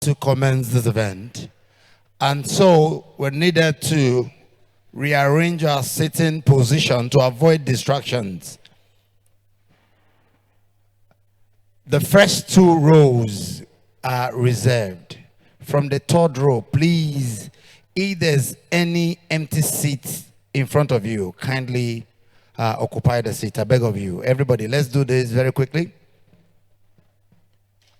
to commence this event. And so we needed to rearrange our sitting position to avoid distractions. The first two rows are reserved. From the third row, please, if there's any empty seat in front of you, kindly occupy the seat. I beg of you. Everybody, let's do this very quickly.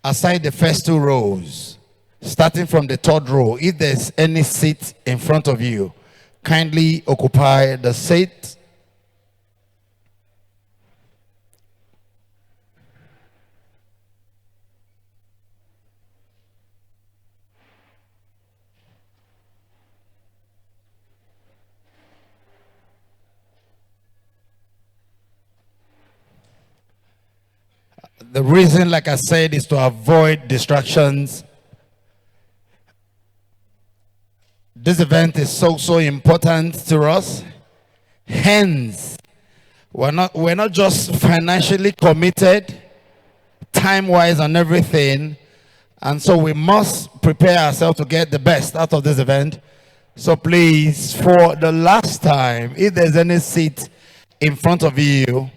Aside the first two rows, starting from the third row, if there's any seat in front of you, kindly occupy the seat. The reason, like I said, is to avoid distractions. This event is so important to us. Hence, we're not just financially committed, time-wise and everything, and so we must prepare ourselves to get the best out of this event. So please, for the last time, if there's any seat in front of you,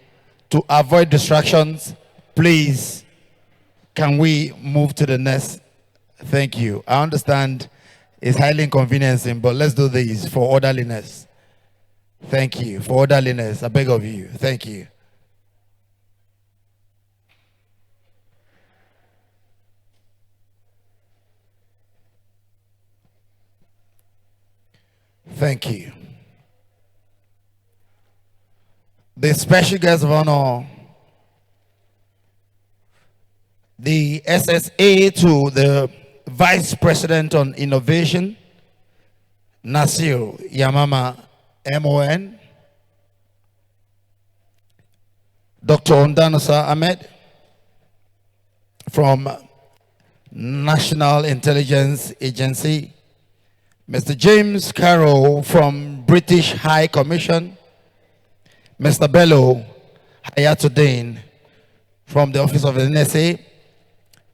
to avoid distractions, please, can we move to the next? Thank you. I understand it's highly inconveniencing, but let's do this for orderliness. Thank you. For orderliness, I beg of you. Thank you. Thank you. The special guest of honor, the SSA to the Vice President on Innovation, Nasir Yamama MON, Dr. Ondanosa Ahmed from National Intelligence Agency, Mr. James Carroll from British High Commission, Mr. Bello Hayatuddin from the Office of the NSA,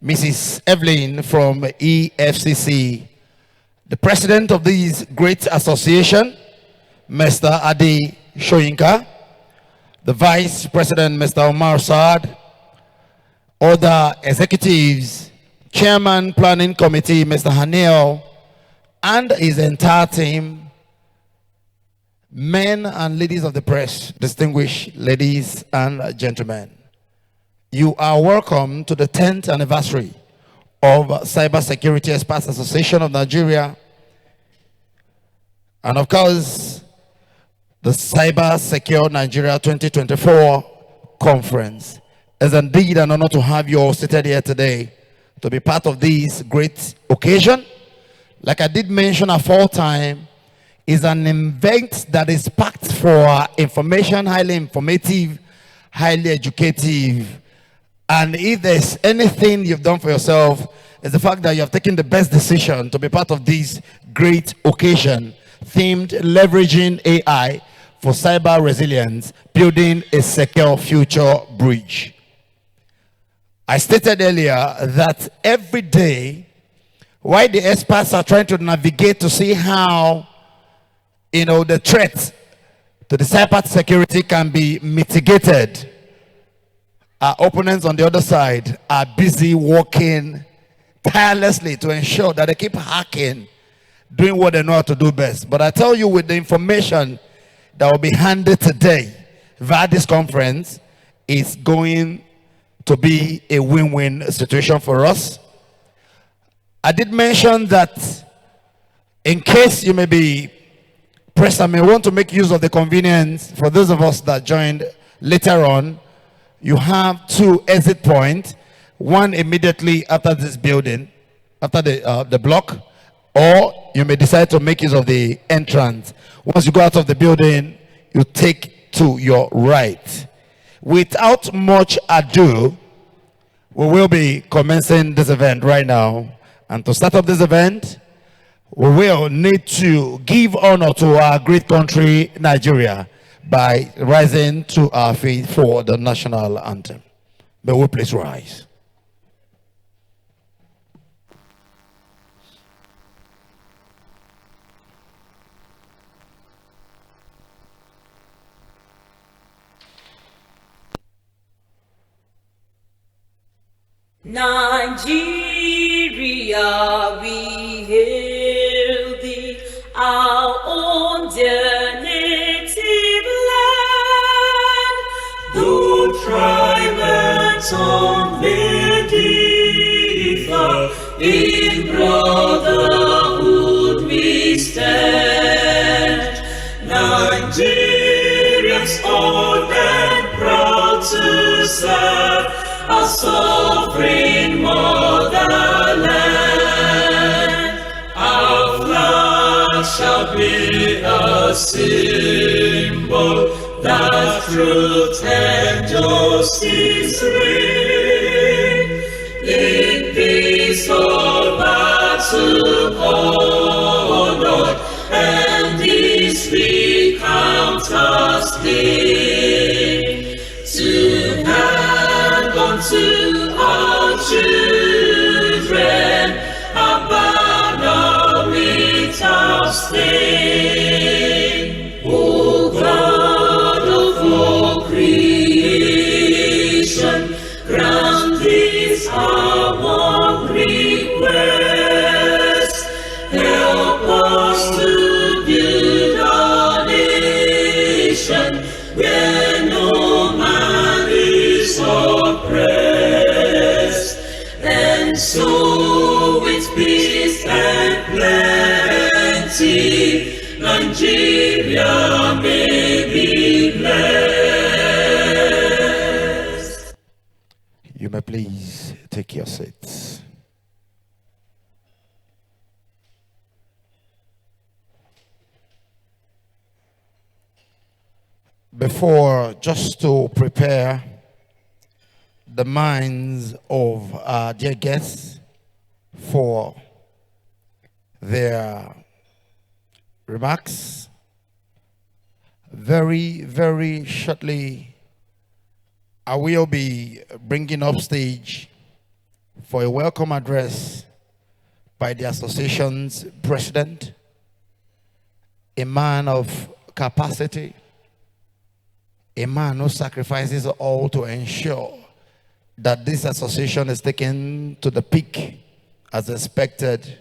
Mrs. Evelyn from EFCC, the president of this great association, Mr. Adi Shoyinka, the vice president, Mr. Omar Saad, other executives, chairman planning committee, Mr. Haniel, and his entire team, men and ladies of the press, distinguished ladies and gentlemen. You are welcome to the 10th anniversary of Cybersecurity Experts Association of Nigeria. And of course, the Cyber Secure Nigeria 2024 conference. It's indeed an honor to have you all seated here today to be part of this great occasion. Like I did mention aforetime, is an event that is packed for information, highly informative, highly educative. And if there's anything you've done for yourself, it's the fact that you have taken the best decision to be part of this great occasion themed leveraging AI for cyber resilience, building a secure future bridge. I stated earlier that every day, while the experts are trying to navigate to see how, the threat to the cyber security can be mitigated, our opponents on the other side are busy working tirelessly to ensure that they keep hacking, doing what they know how to do best. But I tell you, with the information that will be handed today via this conference, it's going to be a win-win situation for us. I did mention that in case you may be pressed and may want to make use of the convenience, for those of us that joined later on, you have two exit points, one immediately after this building, after the block, or you may decide to make use of the entrance. Once you go out of the building, you take to your right. Without much ado, we will be commencing this event right now. And to start up this event, we will need to give honor to our great country, Nigeria, by rising to our feet for the national anthem. May we please rise. Nigeria, we hail thee, our own dear native land. Though tribe and tongue may differ, in brotherhood we stand. Nigerians old and proud to serve our sovereign motherland. Our flag shall be a symbol that truth and justice reign. In peace all battle honored, and this we count as gain. To hand unto our children a banner without stain. O God of all creation, grant this our one request. Help us to build our nation where no man is oppressed, and so with peace and plenty Nigeria may be blessed. You may please take your seats. Before, just to prepare the minds of our dear guests for their remarks, very, very shortly, I will be bringing up stage for a welcome address by the association's president, a man of capacity, a man who sacrifices all to ensure that this association is taken to the peak as expected.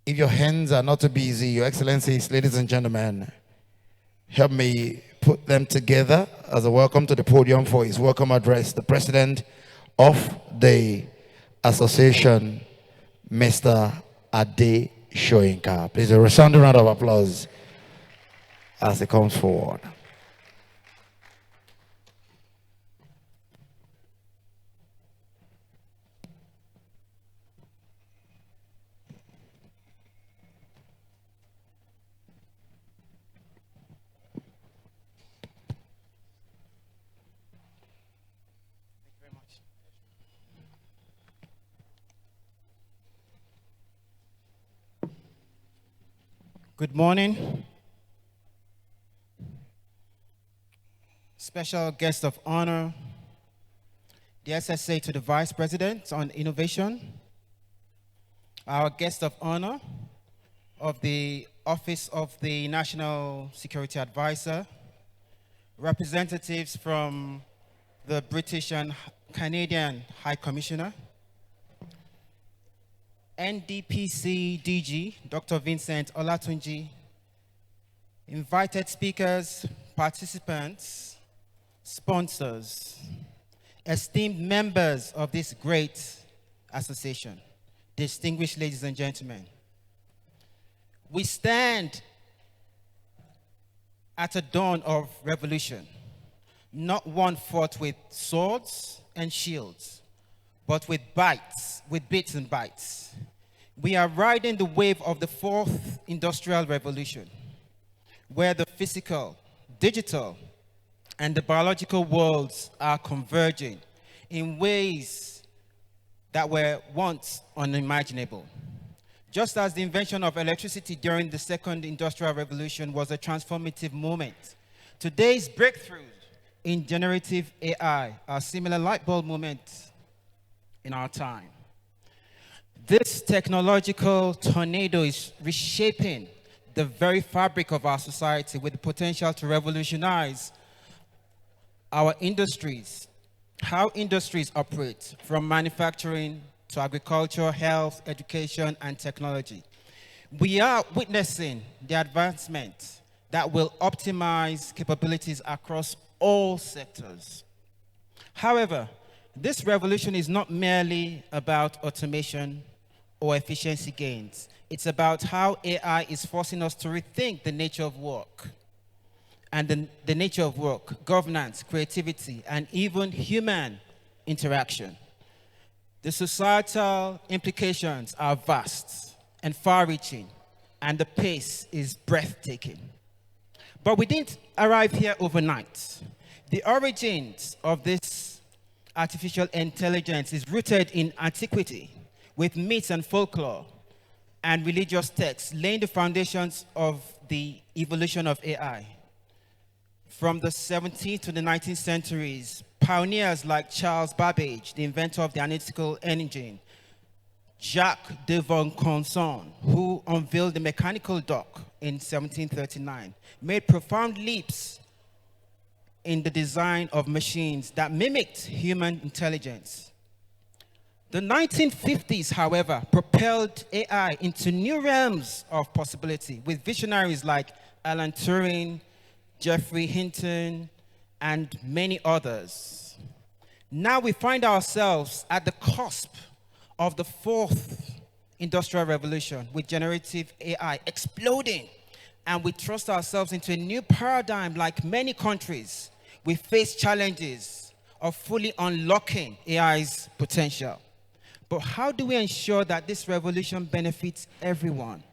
If your hands are not too busy, Your Excellencies, ladies and gentlemen, help me put them together as a welcome to the podium for his welcome address. The president of the association, Mr. Ade Shoyinka. Please, a resounding round of applause as he comes forward. Good morning. Special guest of honor, the SSA to the Vice President on Innovation, our guest of honor of the Office of the National Security Advisor, representatives from the British and Canadian High Commissioner, NDPC DG, Dr. Vincent Olatunji, invited speakers, participants, sponsors, esteemed members of this great association, distinguished ladies and gentlemen. We stand at a dawn of revolution, not one fought with swords and shields, but with bits and bytes. We are riding the wave of the fourth industrial revolution, where the physical, digital, and the biological worlds are converging in ways that were once unimaginable. Just as the invention of electricity during the second industrial revolution was a transformative moment, today's breakthroughs in generative AI are similar light bulb moments in our time. This technological tornado is reshaping the very fabric of our society with the potential to revolutionize our industries how industries operate, from manufacturing to agriculture, health, education, and technology. We are witnessing the advancement that will optimize capabilities across all sectors. However, this revolution is not merely about automation or efficiency gains. It's about how AI is forcing us to rethink the nature of work and the nature of work, governance, creativity, and even human interaction. The societal implications are vast and far-reaching, and the pace is breathtaking. But we didn't arrive here overnight. The origins of this artificial intelligence is rooted in antiquity, with myths and folklore and religious texts laying the foundations of the evolution of AI. From the 17th to the 19th centuries, pioneers like Charles Babbage, the inventor of the analytical engine, Jacques de Vaucanson, who unveiled the mechanical dock in 1739, made profound leaps in the design of machines that mimicked human intelligence. The 1950s, however, propelled AI into new realms of possibility with visionaries like Alan Turing, Geoffrey Hinton, and many others. Now we find ourselves at the cusp of the fourth industrial revolution with generative AI exploding, and we thrust ourselves into a new paradigm. Like many countries, we face challenges of fully unlocking AI's potential. But how do we ensure that this revolution benefits everyone?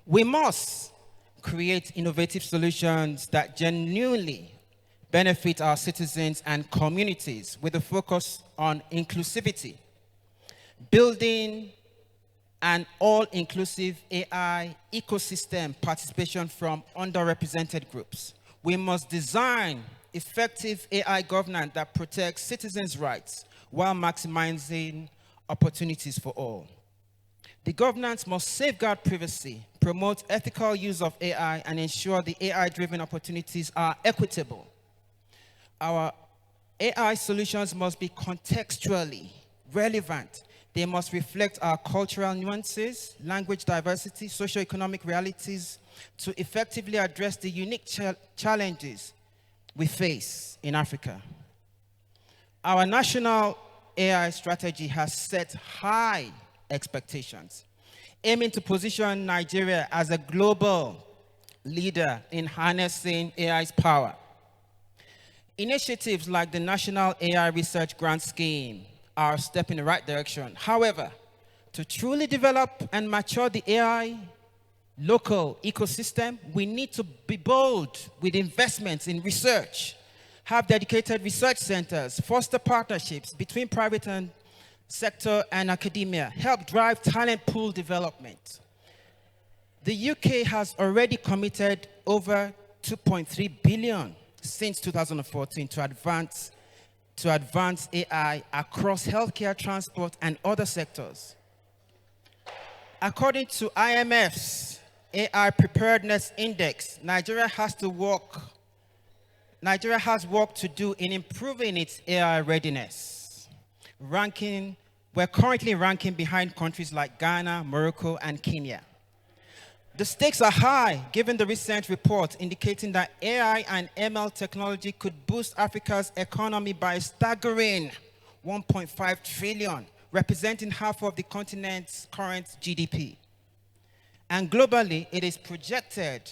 We must create innovative solutions that genuinely benefit our citizens and communities with a focus on inclusivity, building an all-inclusive AI ecosystem participation from underrepresented groups. We must design effective AI governance that protects citizens' rights while maximizing opportunities for all. The governance must safeguard privacy, promote ethical use of AI, and ensure the AI-driven opportunities are equitable. Our AI solutions must be contextually relevant. They must reflect our cultural nuances, language diversity, socioeconomic realities to effectively address the unique challenges we face in Africa. Our national AI strategy has set high expectations, aiming to position Nigeria as a global leader in harnessing AI's power. Initiatives like the National AI Research Grant Scheme are a step in the right direction. However, to truly develop and mature the AI local ecosystem, we need to be bold with investments in research, have dedicated research centers, foster partnerships between private and sector and academia, help drive talent pool development. The UK has already committed over 2.3 billion since 2014 to advance AI across healthcare, transport, and other sectors. According to IMF's AI Preparedness Index, Nigeria has work to do in improving its AI readiness. We're currently ranking behind countries like Ghana, Morocco, and Kenya. The stakes are high, given the recent report indicating that AI and ML technology could boost Africa's economy by a staggering 1.5 trillion, representing half of the continent's current GDP. And globally, it is projected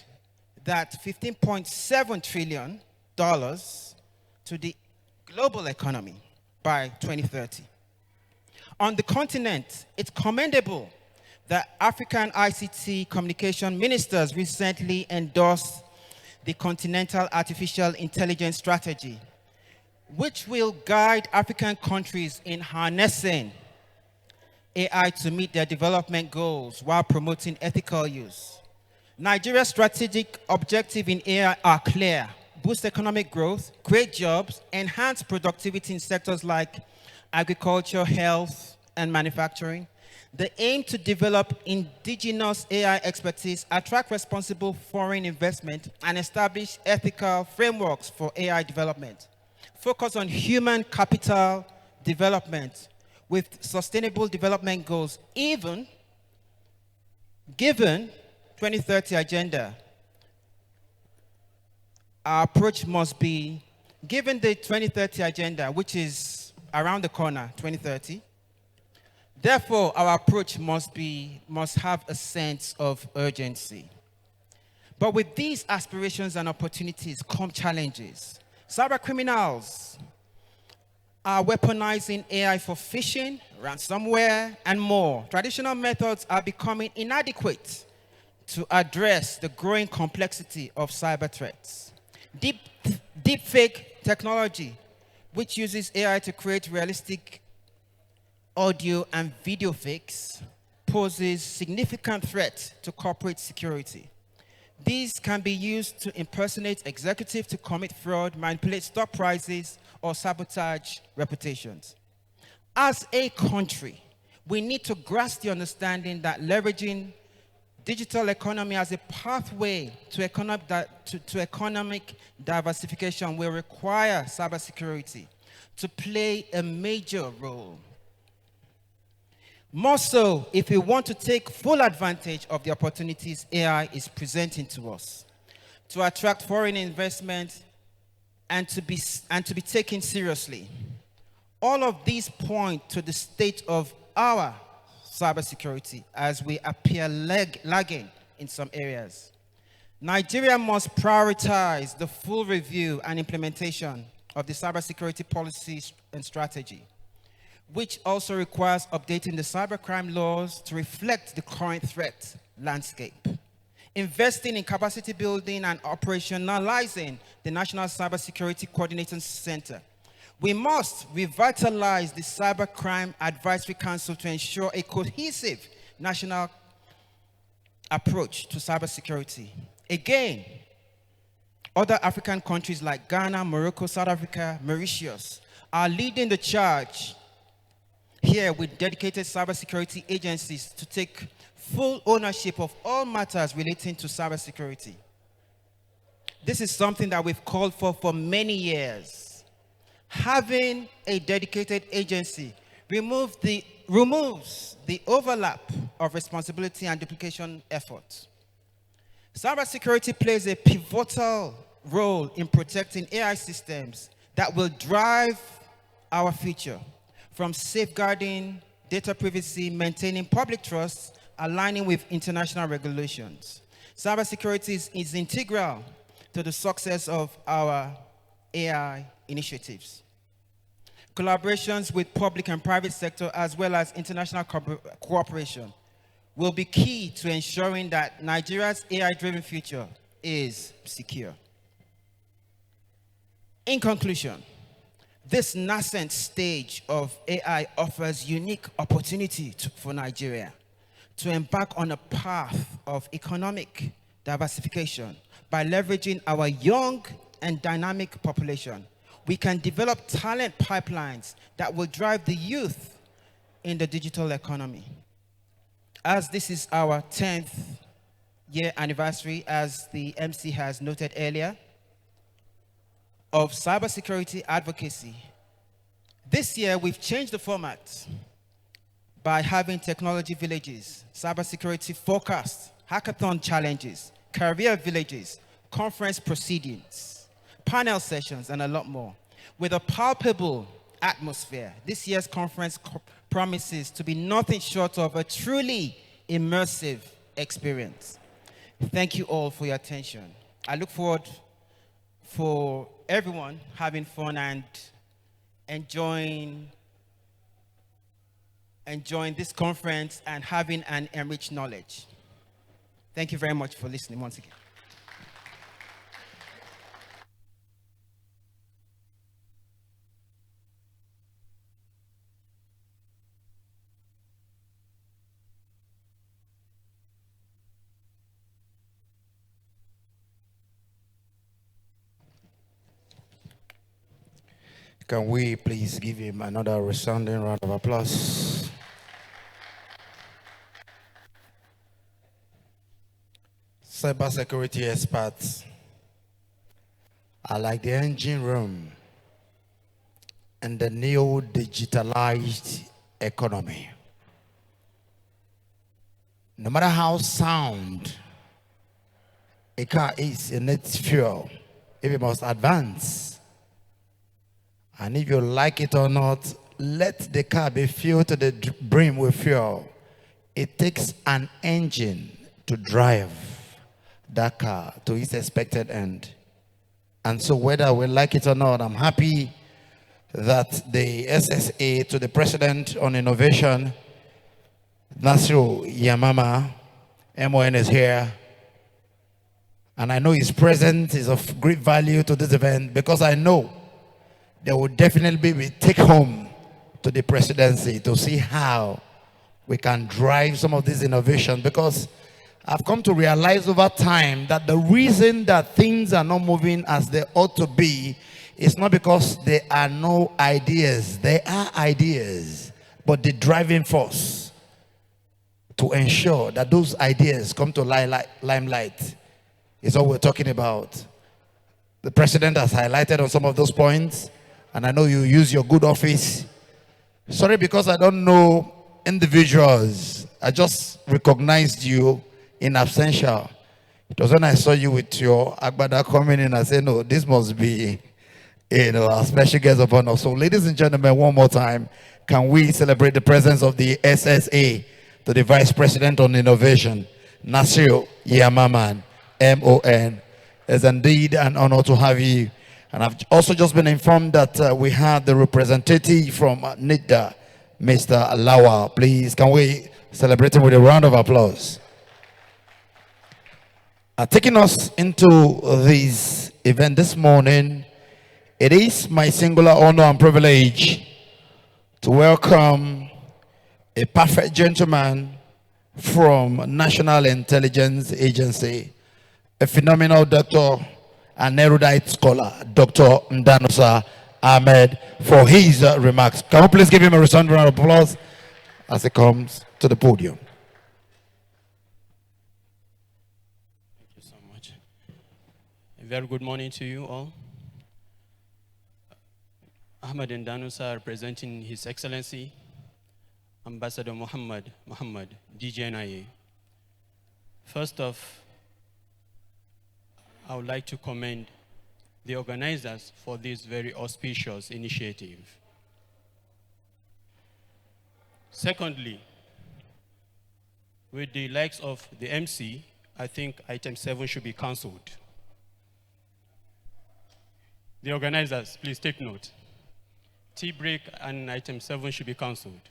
that $15.7 trillion to the global economy by 2030. On the continent, it's commendable that African ICT communication ministers recently endorsed the Continental Artificial Intelligence Strategy, which will guide African countries in harnessing AI to meet their development goals while promoting ethical use. Nigeria's strategic objectives in AI are clear: boost economic growth, create jobs, enhance productivity in sectors like agriculture, health, and manufacturing. The aim to develop indigenous AI expertise, attract responsible foreign investment, and establish ethical frameworks for AI development. focus on human capital development with sustainable development goals, even given 2030 agenda. Our approach must be, given the 2030 agenda, which is around the corner, 2030, therefore our approach must have a sense of urgency. But with these aspirations and opportunities come challenges. Cyber criminals are weaponizing AI for phishing, ransomware, and more. Traditional methods are becoming inadequate to address the growing complexity of cyber threats. Deepfake technology, which uses AI to create realistic audio and video fakes, poses significant threat to corporate security. These can be used to impersonate executives to commit fraud, manipulate stock prices, or sabotage reputations. As a country, we need to grasp the understanding that leveraging digital economy as a pathway to economic diversification will require cybersecurity to play a major role. More so, if we want to take full advantage of the opportunities AI is presenting to us, to attract foreign investment and to be taken seriously. All of these point to the state of our cybersecurity as we appear lagging in some areas. Nigeria must prioritize the full review and implementation of the cybersecurity policy and strategy, which also requires updating the cybercrime laws to reflect the current threat landscape. Investing in capacity building and operationalizing the National Cybersecurity Coordinating Center. We must revitalize the Cybercrime Advisory Council to ensure a cohesive national approach to cybersecurity. Again, other African countries like Ghana, Morocco, South Africa, Mauritius are leading the charge here with dedicated cybersecurity agencies to take full ownership of all matters relating to cybersecurity. This is something that we've called for many years. Having a dedicated agency removes the overlap of responsibility and duplication efforts. Cybersecurity plays a pivotal role in protecting AI systems that will drive our future, from safeguarding data privacy, maintaining public trust, aligning with international regulations. Cybersecurity is integral to the success of our AI initiatives. Collaborations with public and private sector as well as international cooperation will be key to ensuring that Nigeria's AI-driven future is secure. In conclusion, this nascent stage of AI offers unique opportunity for Nigeria to embark on a path of economic diversification by leveraging our young and dynamic population. We can develop talent pipelines that will drive the youth in the digital economy. As this is our 10th year anniversary, as the MC has noted earlier, of cybersecurity advocacy, this year we've changed the format by having technology villages, cybersecurity forecast, hackathon challenges, career villages, conference proceedings, panel sessions, and a lot more. With a palpable atmosphere, this year's conference promises to be nothing short of a truly immersive experience. Thank you all for your attention. I look forward for everyone having fun and enjoying this conference and having an enriched knowledge. Thank you very much for listening once again. Can we please give him another resounding round of applause? Cybersecurity experts are like the engine room and the new digitalized economy. No matter how sound a car is in its fuel, if it must advance, and if you like it or not, let the car be filled to the brim with fuel. It takes an engine to drive that car to its expected end. And so whether we like it or not, I'm happy that the SSA, to the President on Innovation, Nasiru Yamama, MON, is here. And I know his presence is of great value to this event, because I know there will definitely be take home to the presidency to see how we can drive some of these innovations, because I've come to realize over time that the reason that things are not moving as they ought to be is not because there are no ideas. There are ideas, but the driving force to ensure that those ideas come to limelight is what we're talking about. The president has highlighted on some of those points, and I know you use your good office. Sorry, because I don't know individuals. I just recognized you in absentia. It was when I saw you with your agbada coming in, I said, no, this must be, a special guest of honor. So ladies and gentlemen, one more time, can we celebrate the presence of the SSA to the Vice President on Innovation, Nasir Yamaman, MON. It's indeed an honor to have you. And I've also just been informed that we have the representative from NIDA, Mr. Lawa. Please, can we celebrate him with a round of applause? Taking us into this event this morning, it is my singular honor and privilege to welcome a perfect gentleman from National Intelligence Agency, a phenomenal doctor and erudite scholar, Dr. Ndanusa Ahmed, for his remarks. Can we please give him a resounding round of applause as he comes to the podium? Thank you so much. A very good morning to you all. Ahmed Ndanusa, representing His Excellency Ambassador Muhammad, DGNIA. First off, I would like to commend the organizers for this very auspicious initiative. Secondly, with the likes of the MC, I think item 7 should be cancelled. The organizers, please take note. Tea break and item 7 should be cancelled.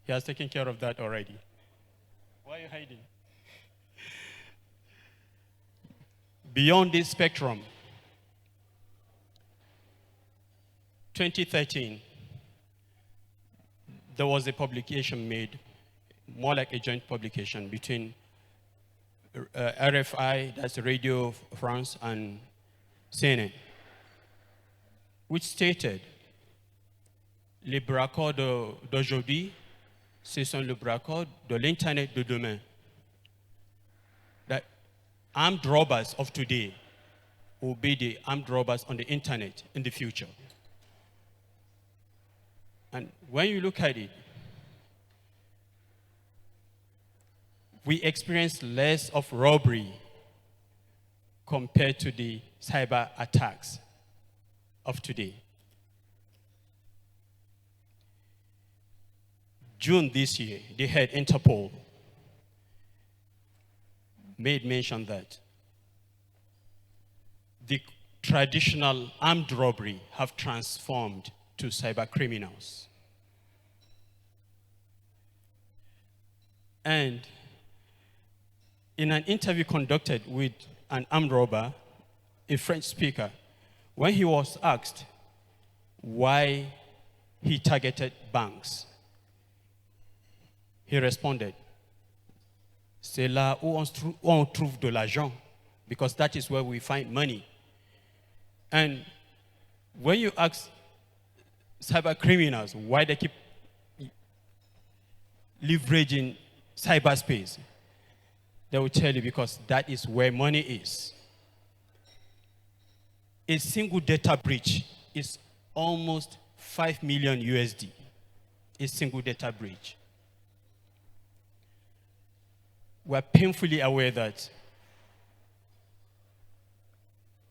He has taken care of that already. Why are you hiding? Beyond this spectrum, 2013, there was a publication made, more like a joint publication between RFI, that's Radio France, and CNN, which stated, les braqueurs d'aujourd'hui, ce sont les braqueurs de l'Internet de demain. That armed robbers of today will be the armed robbers on the internet in the future. And when you look at it, we experience less of robbery compared to the cyber attacks of today. June this year, the head Interpol made mention that the traditional armed robbery have transformed to cyber criminals. And in an interview conducted with an armed robber, a French speaker, when he was asked why he targeted banks, he responded, c'est là où on trouve de l'argent, because that is where we find money. And when you ask cyber criminals why they keep leveraging cyberspace, they will tell you because that is where money is. A single data breach is almost 5 million USD, a single data breach. We're painfully aware that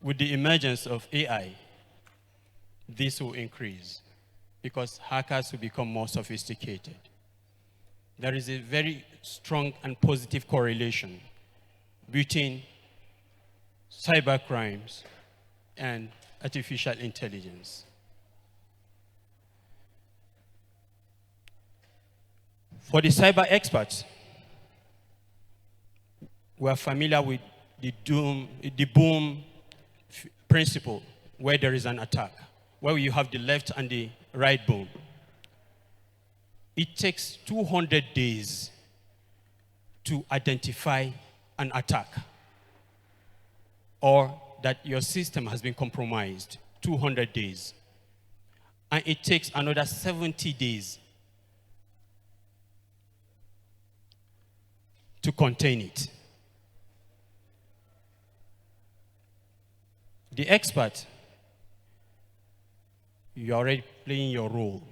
with the emergence of AI, this will increase because hackers will become more sophisticated. There is a very strong and positive correlation between cyber crimes and artificial intelligence. For the cyber experts, we are familiar with the boom principle, where there is an attack, where you have the left and the right boom. It takes 200 days to identify an attack or that your system has been compromised. 200 days. And it takes another 70 days to contain it. The expert, you're already playing your role.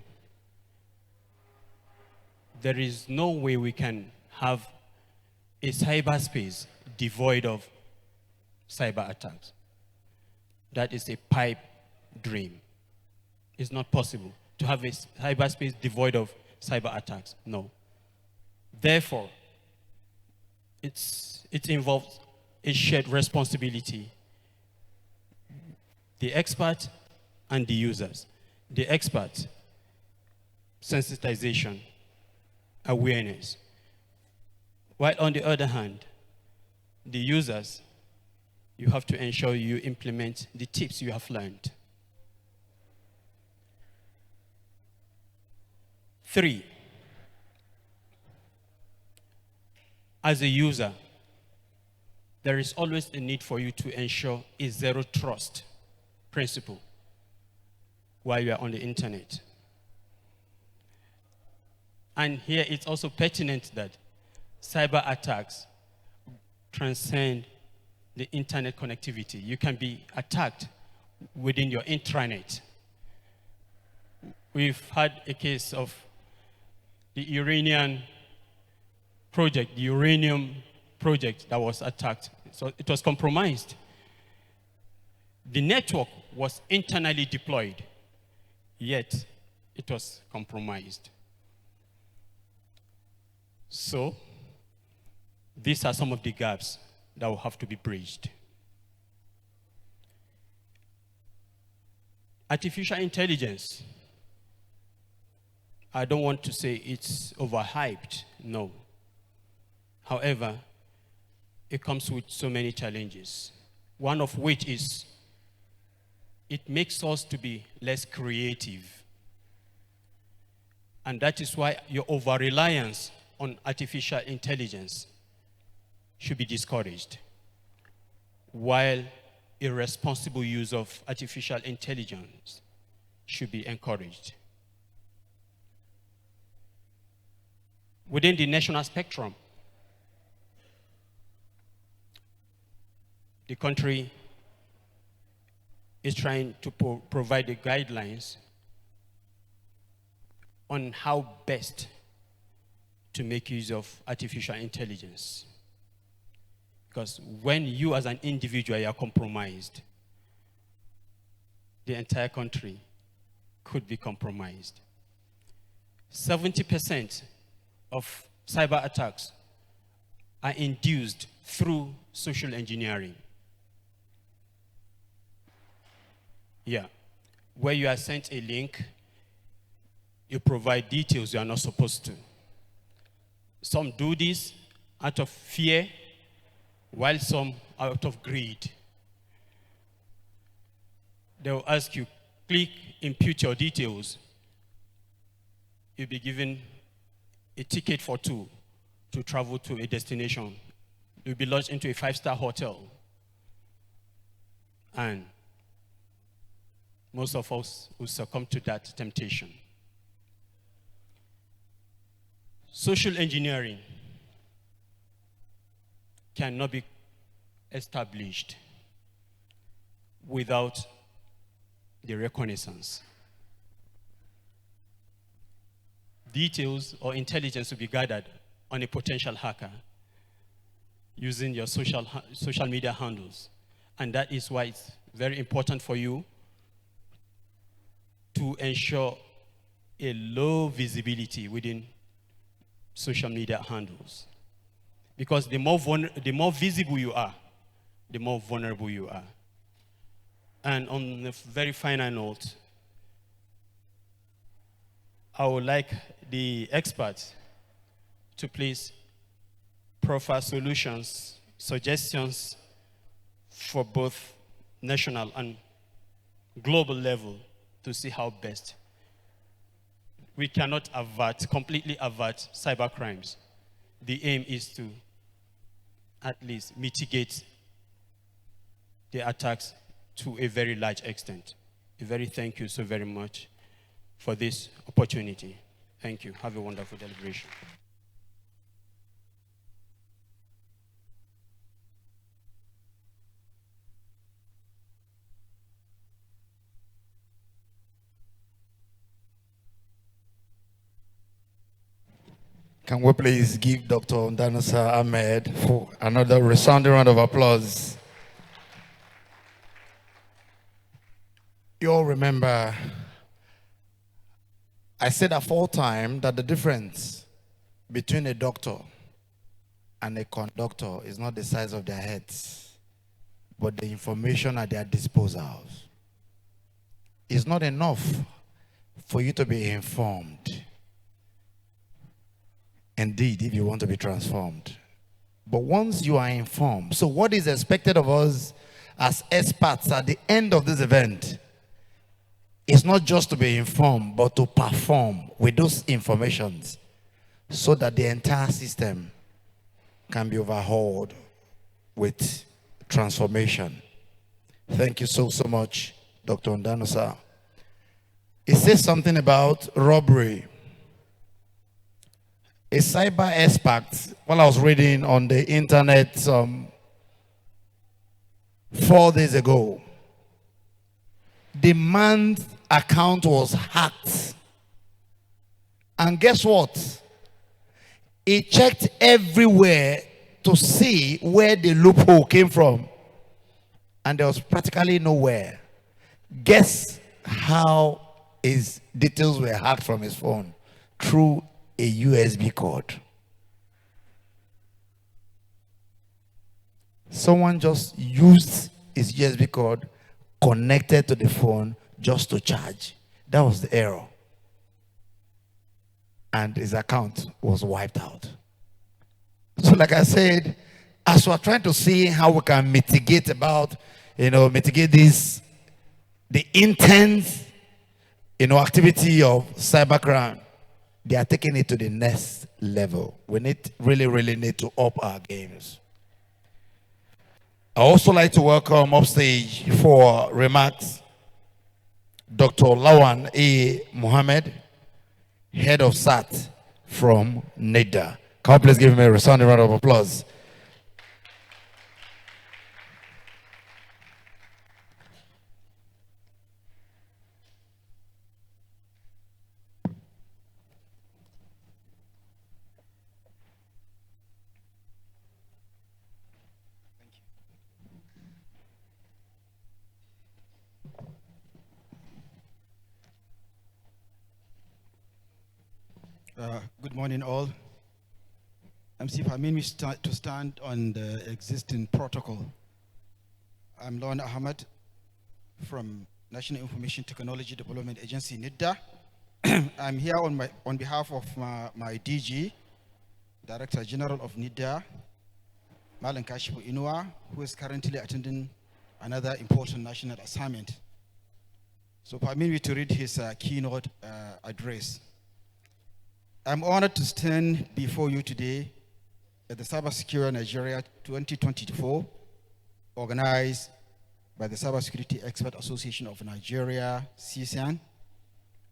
There is no way we can have a cyberspace devoid of cyber attacks. That is a pipe dream. It's not possible to have a cyberspace devoid of cyber attacks. No. Therefore, it involves a shared responsibility. The expert and the users. The expert, sensitization, awareness. While on the other hand, the users, you have to ensure you implement the tips you have learned. 3, as a user, there is always a need for you to ensure a zero trust principle while you are on the internet. And here it's also pertinent that cyber attacks transcend the internet connectivity. You can be attacked within your intranet. We've had a case of the Iranian project, the uranium project that was attacked. So it was compromised. The network was internally deployed, yet it was compromised. So these are some of the gaps that will have to be bridged. Artificial intelligence, I don't want to say it's overhyped, no. However, it comes with so many challenges, one of which is it makes us to be less creative. And that is why your over-reliance on artificial intelligence should be discouraged, while irresponsible use of artificial intelligence should be encouraged. Within the national spectrum, the country is trying to provide the guidelines on how best to make use of artificial intelligence. Because when you as an individual are compromised, the entire country could be compromised. 70% of cyber attacks are induced through social engineering. Yeah, where you are sent a link, you provide details you are not supposed to. Some do this out of fear, while some out of greed. They'll ask you, click, input your details. You'll be given a ticket for 2 to travel to a destination. You'll be lodged into a 5-star hotel. And most of us will succumb to that temptation. Social engineering cannot be established without the reconnaissance. details or intelligence to be gathered on a potential hacker using your social media handles. And that is why it's very important for you to ensure a low visibility within social media handles. Because the more visible you are, the more vulnerable you are. And on a very final note, I would like the experts to please proffer solutions, suggestions for both national and global level to see how best we cannot completely avert cyber crimes. The aim is to at least mitigate the attacks to a very large extent. A very thank you so very much for this opportunity. Thank you. Have a wonderful deliberation. Can we please give Dr. Danusa Ahmed for another resounding round of applause? You all remember, I said aforetime that the difference between a doctor and a conductor is not the size of their heads, but the information at their disposal. It's not enough for you to be informed. Indeed, if you want to be transformed. But once you are informed, so what is expected of us as experts at the end of this event is not just to be informed, but to perform with those informations so that the entire system can be overhauled with transformation. Thank you so much, Dr. Ndanusa. It says something about robbery. A cyber expert, while I was reading on the internet 4 days ago, the man's account was hacked. And guess what? He checked everywhere to see where the loophole came from. And there was practically nowhere. Guess how his details were hacked from his phone? Through a USB cord. Someone just used his USB cord, connected to the phone just to charge. That was the error. And his account was wiped out. So like I said, as we're trying to see how we can mitigate this, the intense, activity of cybercrime, they are taking it to the next level. We really need to up our games. I also like to welcome upstage for remarks Dr. Lawan A. Mohammed, head of SAT from NIDA. Can you please give him a resounding round of applause? Good morning, all. MC, permit me to stand on the existing protocol. I'm Lawan Ahmed from National Information Technology Development Agency, NIDA. I'm here on behalf of my DG, Director General of NIDA, Malan Kashifu Inua, who is currently attending another important national assignment. So permit me to read his keynote address. I'm honored to stand before you today at the Cybersecure Nigeria 2024, organized by the Cybersecurity Expert Association of Nigeria, CSAN,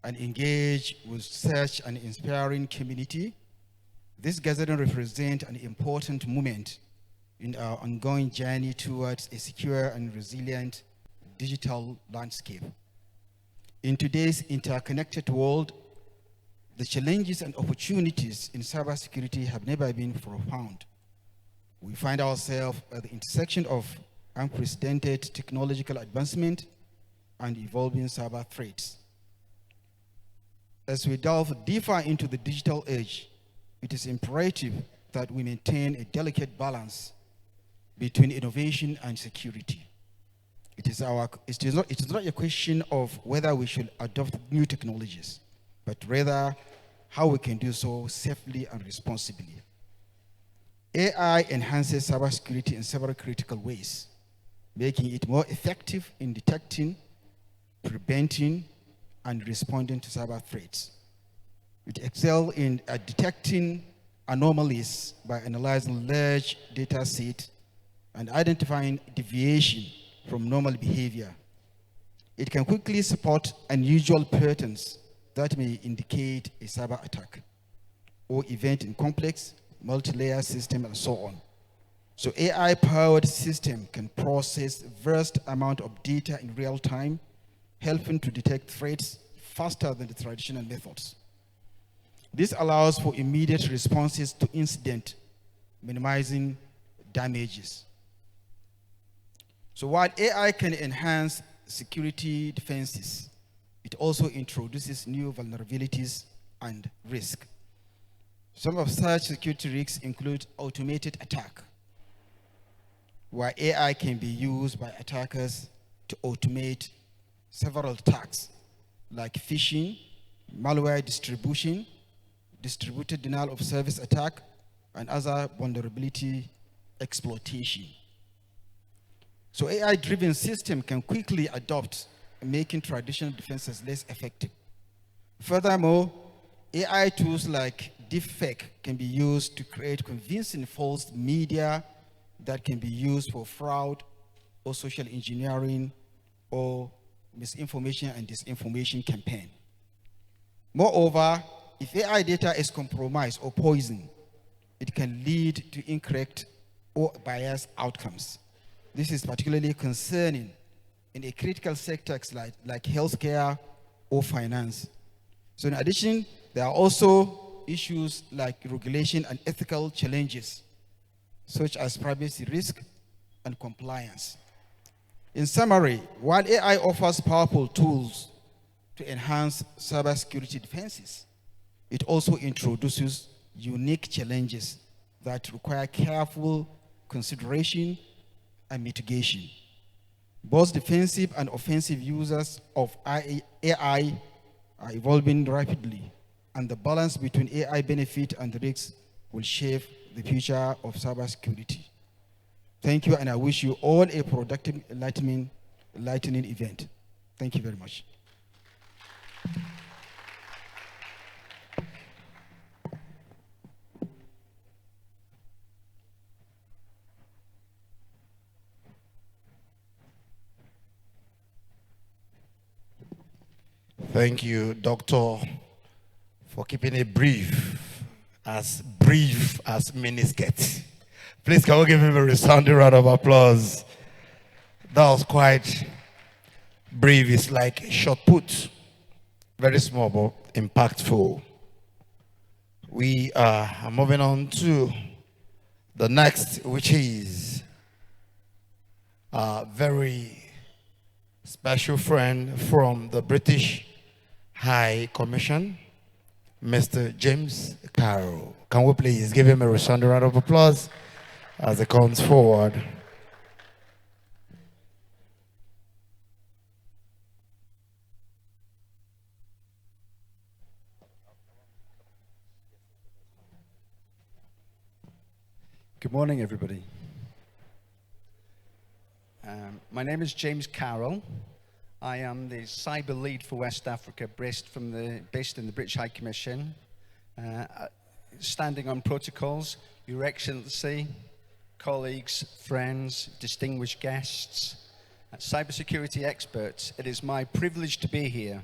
and engage with such an inspiring community. This gathering represents an important moment in our ongoing journey towards a secure and resilient digital landscape. In today's interconnected world, the challenges and opportunities in cybersecurity have never been profound. We find ourselves at the intersection of unprecedented technological advancement and evolving cyber threats. As we delve deeper into the digital age, it is imperative that we maintain a delicate balance between innovation and security. It is not a question of whether we should adopt new technologies, but rather how we can do so safely and responsibly. AI enhances cybersecurity in several critical ways, making it more effective in detecting, preventing, and responding to cyber threats. It excels in detecting anomalies by analyzing large data sets and identifying deviation from normal behavior. It can quickly spot unusual patterns that may indicate a cyber attack or event in complex, multi-layer system and so on. So AI-powered system can process vast amount of data in real time, helping to detect threats faster than the traditional methods. This allows for immediate responses to incident, minimizing damages. So while AI can enhance security defenses, it also introduces new vulnerabilities and risk. Some of such security risks include automated attack, where AI can be used by attackers to automate several attacks, like phishing, malware distribution, distributed denial of service attack, and other vulnerability exploitation. So AI-driven system can quickly adopt, making traditional defenses less effective. Furthermore, AI tools like deepfake can be used to create convincing false media that can be used for fraud or social engineering or misinformation and disinformation campaign. Moreover, if AI data is compromised or poisoned, it can lead to incorrect or biased outcomes. This is particularly concerning in a critical sectors like healthcare or finance. So in addition, there are also issues like regulation and ethical challenges, such as privacy risk and compliance. In summary, while AI offers powerful tools to enhance cybersecurity defenses, it also introduces unique challenges that require careful consideration and mitigation. Both defensive and offensive users of AI are evolving rapidly, and the balance between AI benefit and risks will shape the future of cybersecurity. Thank you, and I wish you all a productive enlightening event. Thank you very much. Thank you, Doctor, for keeping it brief as miniskirt. Please, can we give him a resounding round of applause? That was quite brief. It's like short put, very small but impactful. We are moving on to the next, which is a very special friend from the British High Commission, Mr. James Carroll. Can we please give him a resounding round of applause as he comes forward? Good morning, everybody. My name is James Carroll. I am the cyber lead for West Africa, based in the British High Commission, standing on protocols. Your Excellency, colleagues, friends, distinguished guests, cybersecurity experts, it is my privilege to be here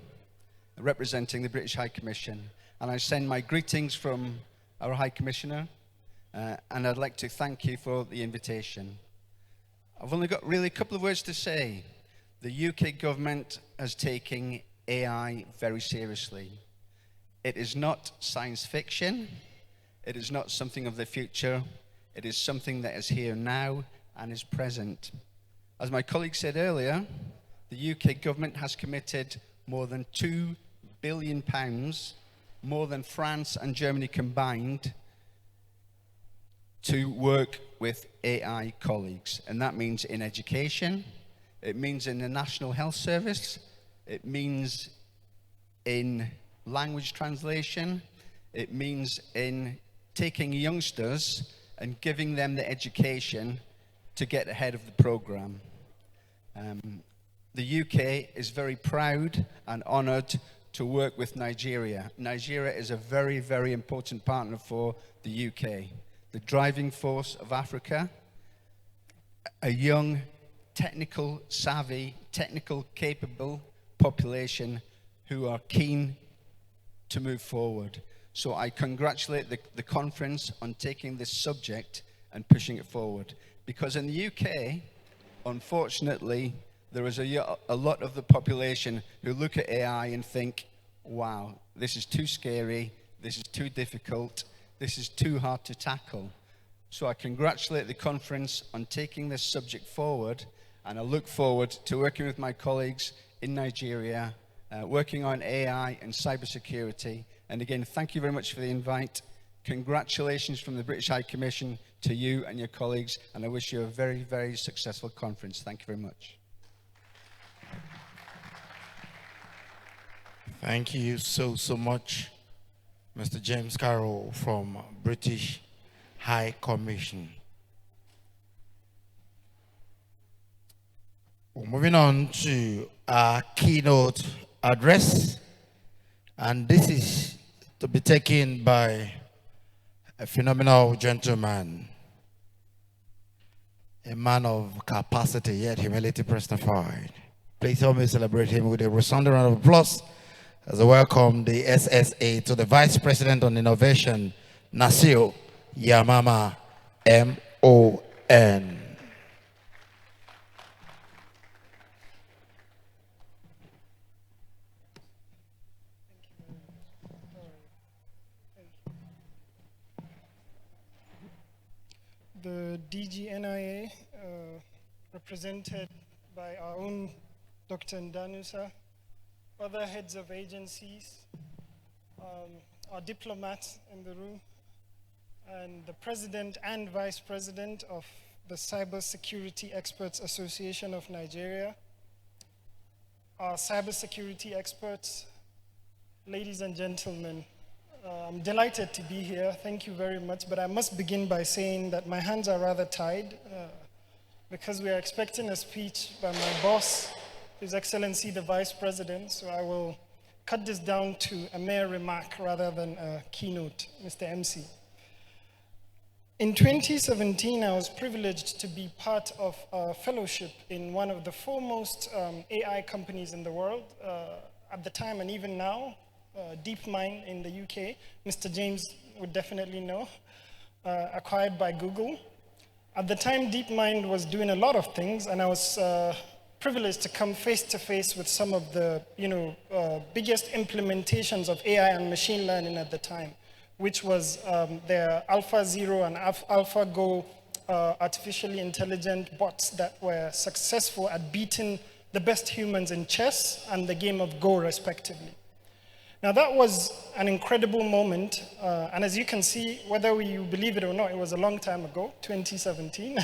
representing the British High Commission, and I send my greetings from our High Commissioner, and I'd like to thank you for the invitation. I've only got really a couple of words to say. The UK government is taking AI very seriously. It is not science fiction. It is not something of the future. It is something that is here now and is present. As my colleague said earlier, the UK government has committed more than £2 billion, more than France and Germany combined, to work with AI colleagues. And that means in education, it means in the National Health Service, it means in language translation, it means in taking youngsters and giving them the education to get ahead of the program. The UK is very proud and honoured to work with Nigeria. Nigeria is a very, very important partner for the UK. The driving force of Africa, a young, technical savvy, technical capable population who are keen to move forward. So I congratulate the conference on taking this subject and pushing it forward. Because in the UK, unfortunately, there is a lot of the population who look at AI and think, wow, this is too scary, this is too difficult, this is too hard to tackle. So I congratulate the conference on taking this subject forward, and I look forward to working with my colleagues in Nigeria, working on AI and cybersecurity. And again, thank you very much for the invite. Congratulations from the British High Commission to you and your colleagues, and I wish you a very, very successful conference. Thank you very much. Thank you so much, Mr. James Carroll from British High Commission. We're moving on to our keynote address, and this is to be taken by a phenomenal gentleman, a man of capacity yet humility personified. Please help me celebrate him with a resounding round of applause as I welcome the SSA to the Vice President on Innovation, Nasir Yamama, MON. The DGNIA, represented by our own Dr. Ndanusa, other heads of agencies, our diplomats in the room, and the President and Vice President of the Cybersecurity Experts Association of Nigeria, our cybersecurity experts, ladies and gentlemen, I'm delighted to be here. Thank you very much. But I must begin by saying that my hands are rather tied because we are expecting a speech by my boss, His Excellency the Vice President. So I will cut this down to a mere remark rather than a keynote, Mr. MC. In 2017, I was privileged to be part of a fellowship in one of the foremost AI companies in the world at the time and even now. DeepMind in the UK, Mr. James would definitely know, acquired by Google. At the time, DeepMind was doing a lot of things, and I was privileged to come face to face with some of the biggest implementations of AI and machine learning at the time, which was their AlphaZero and AlphaGo artificially intelligent bots that were successful at beating the best humans in chess and the game of Go, respectively. Now that was an incredible moment, and as you can see, whether you believe it or not, it was a long time ago, 2017.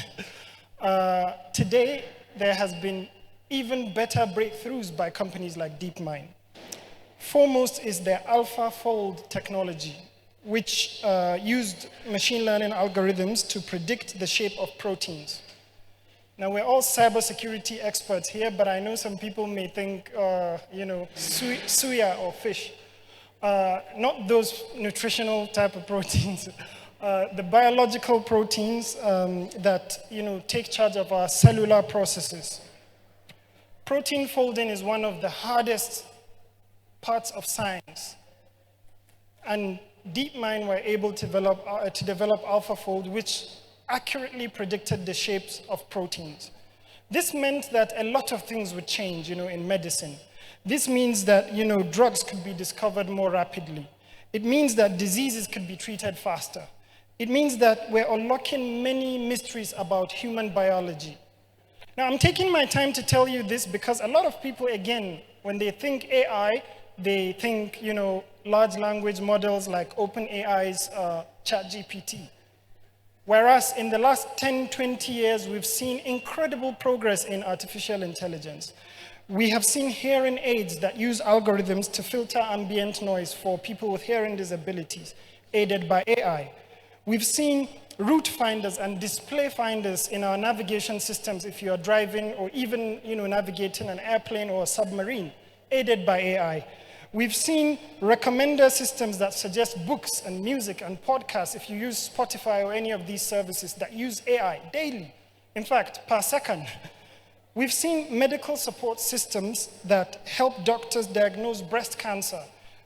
Today, there has been even better breakthroughs by companies like DeepMind. Foremost is their AlphaFold technology, which used machine learning algorithms to predict the shape of proteins. Now, we're all cybersecurity experts here, but I know some people may think, suya or fish. Not those nutritional type of proteins. The biological proteins that take charge of our cellular processes. Protein folding is one of the hardest parts of science. And DeepMind were able to develop AlphaFold, which accurately predicted the shapes of proteins. This meant that a lot of things would change, in medicine. This means that, drugs could be discovered more rapidly. It means that diseases could be treated faster. It means that we're unlocking many mysteries about human biology. Now, I'm taking my time to tell you this because a lot of people, again, when they think AI, they think, large language models like OpenAI's ChatGPT. Whereas in the last 10, 20 years, we've seen incredible progress in artificial intelligence. We have seen hearing aids that use algorithms to filter ambient noise for people with hearing disabilities, aided by AI. We've seen route finders and display finders in our navigation systems if you are driving or even navigating an airplane or a submarine, aided by AI. We've seen recommender systems that suggest books and music and podcasts if you use Spotify or any of these services that use AI daily, in fact, per second. We've seen medical support systems that help doctors diagnose breast cancer.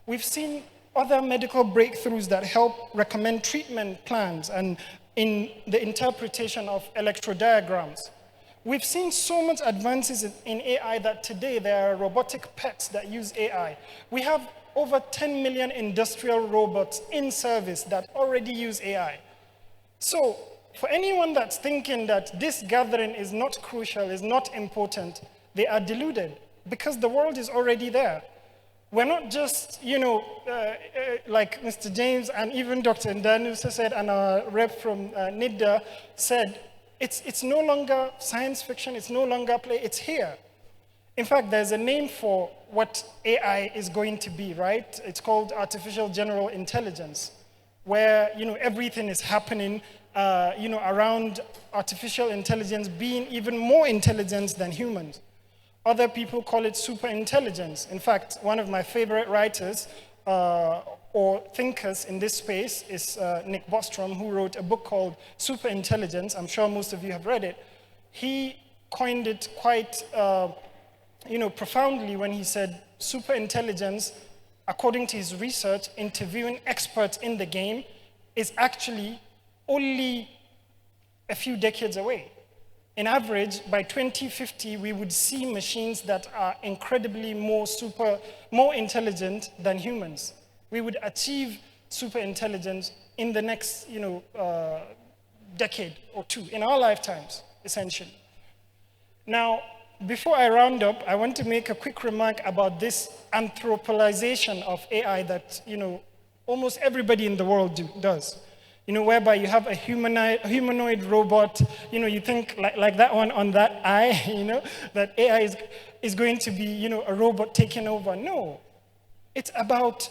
We've seen other medical breakthroughs that help recommend treatment plans and in the interpretation of electrodiagrams. We've seen so much advances in AI that today there are robotic pets that use AI. We have over 10 million industrial robots in service that already use AI. So for anyone that's thinking that this gathering is not crucial, is not important, they are deluded because the world is already there. We're not just, like Mr. James and even Dr. Ndanusa said, and our rep from NIDA said, it's no longer science fiction, it's no longer play, it's here. In fact, there's a name for what AI is going to be, right? It's called artificial general intelligence, where everything is happening around artificial intelligence being even more intelligent than humans. Other people call it super intelligence. In fact, one of my favorite writers or thinkers in this space is Nick Bostrom, who wrote a book called Super Intelligence. I'm sure most of you have read it. He coined it quite profoundly when he said super intelligence, according to his research, interviewing experts in the game, is actually only a few decades away. In average, by 2050, we would see machines that are incredibly more intelligent than humans. We would achieve super intelligence in the next, decade or two, in our lifetimes, essentially. Now, before I round up, I want to make a quick remark about this anthropolization of AI that, almost everybody in the world does. Whereby you have a humanoid robot, you think like that one on that eye, that AI is going to be, a robot taking over. No, it's about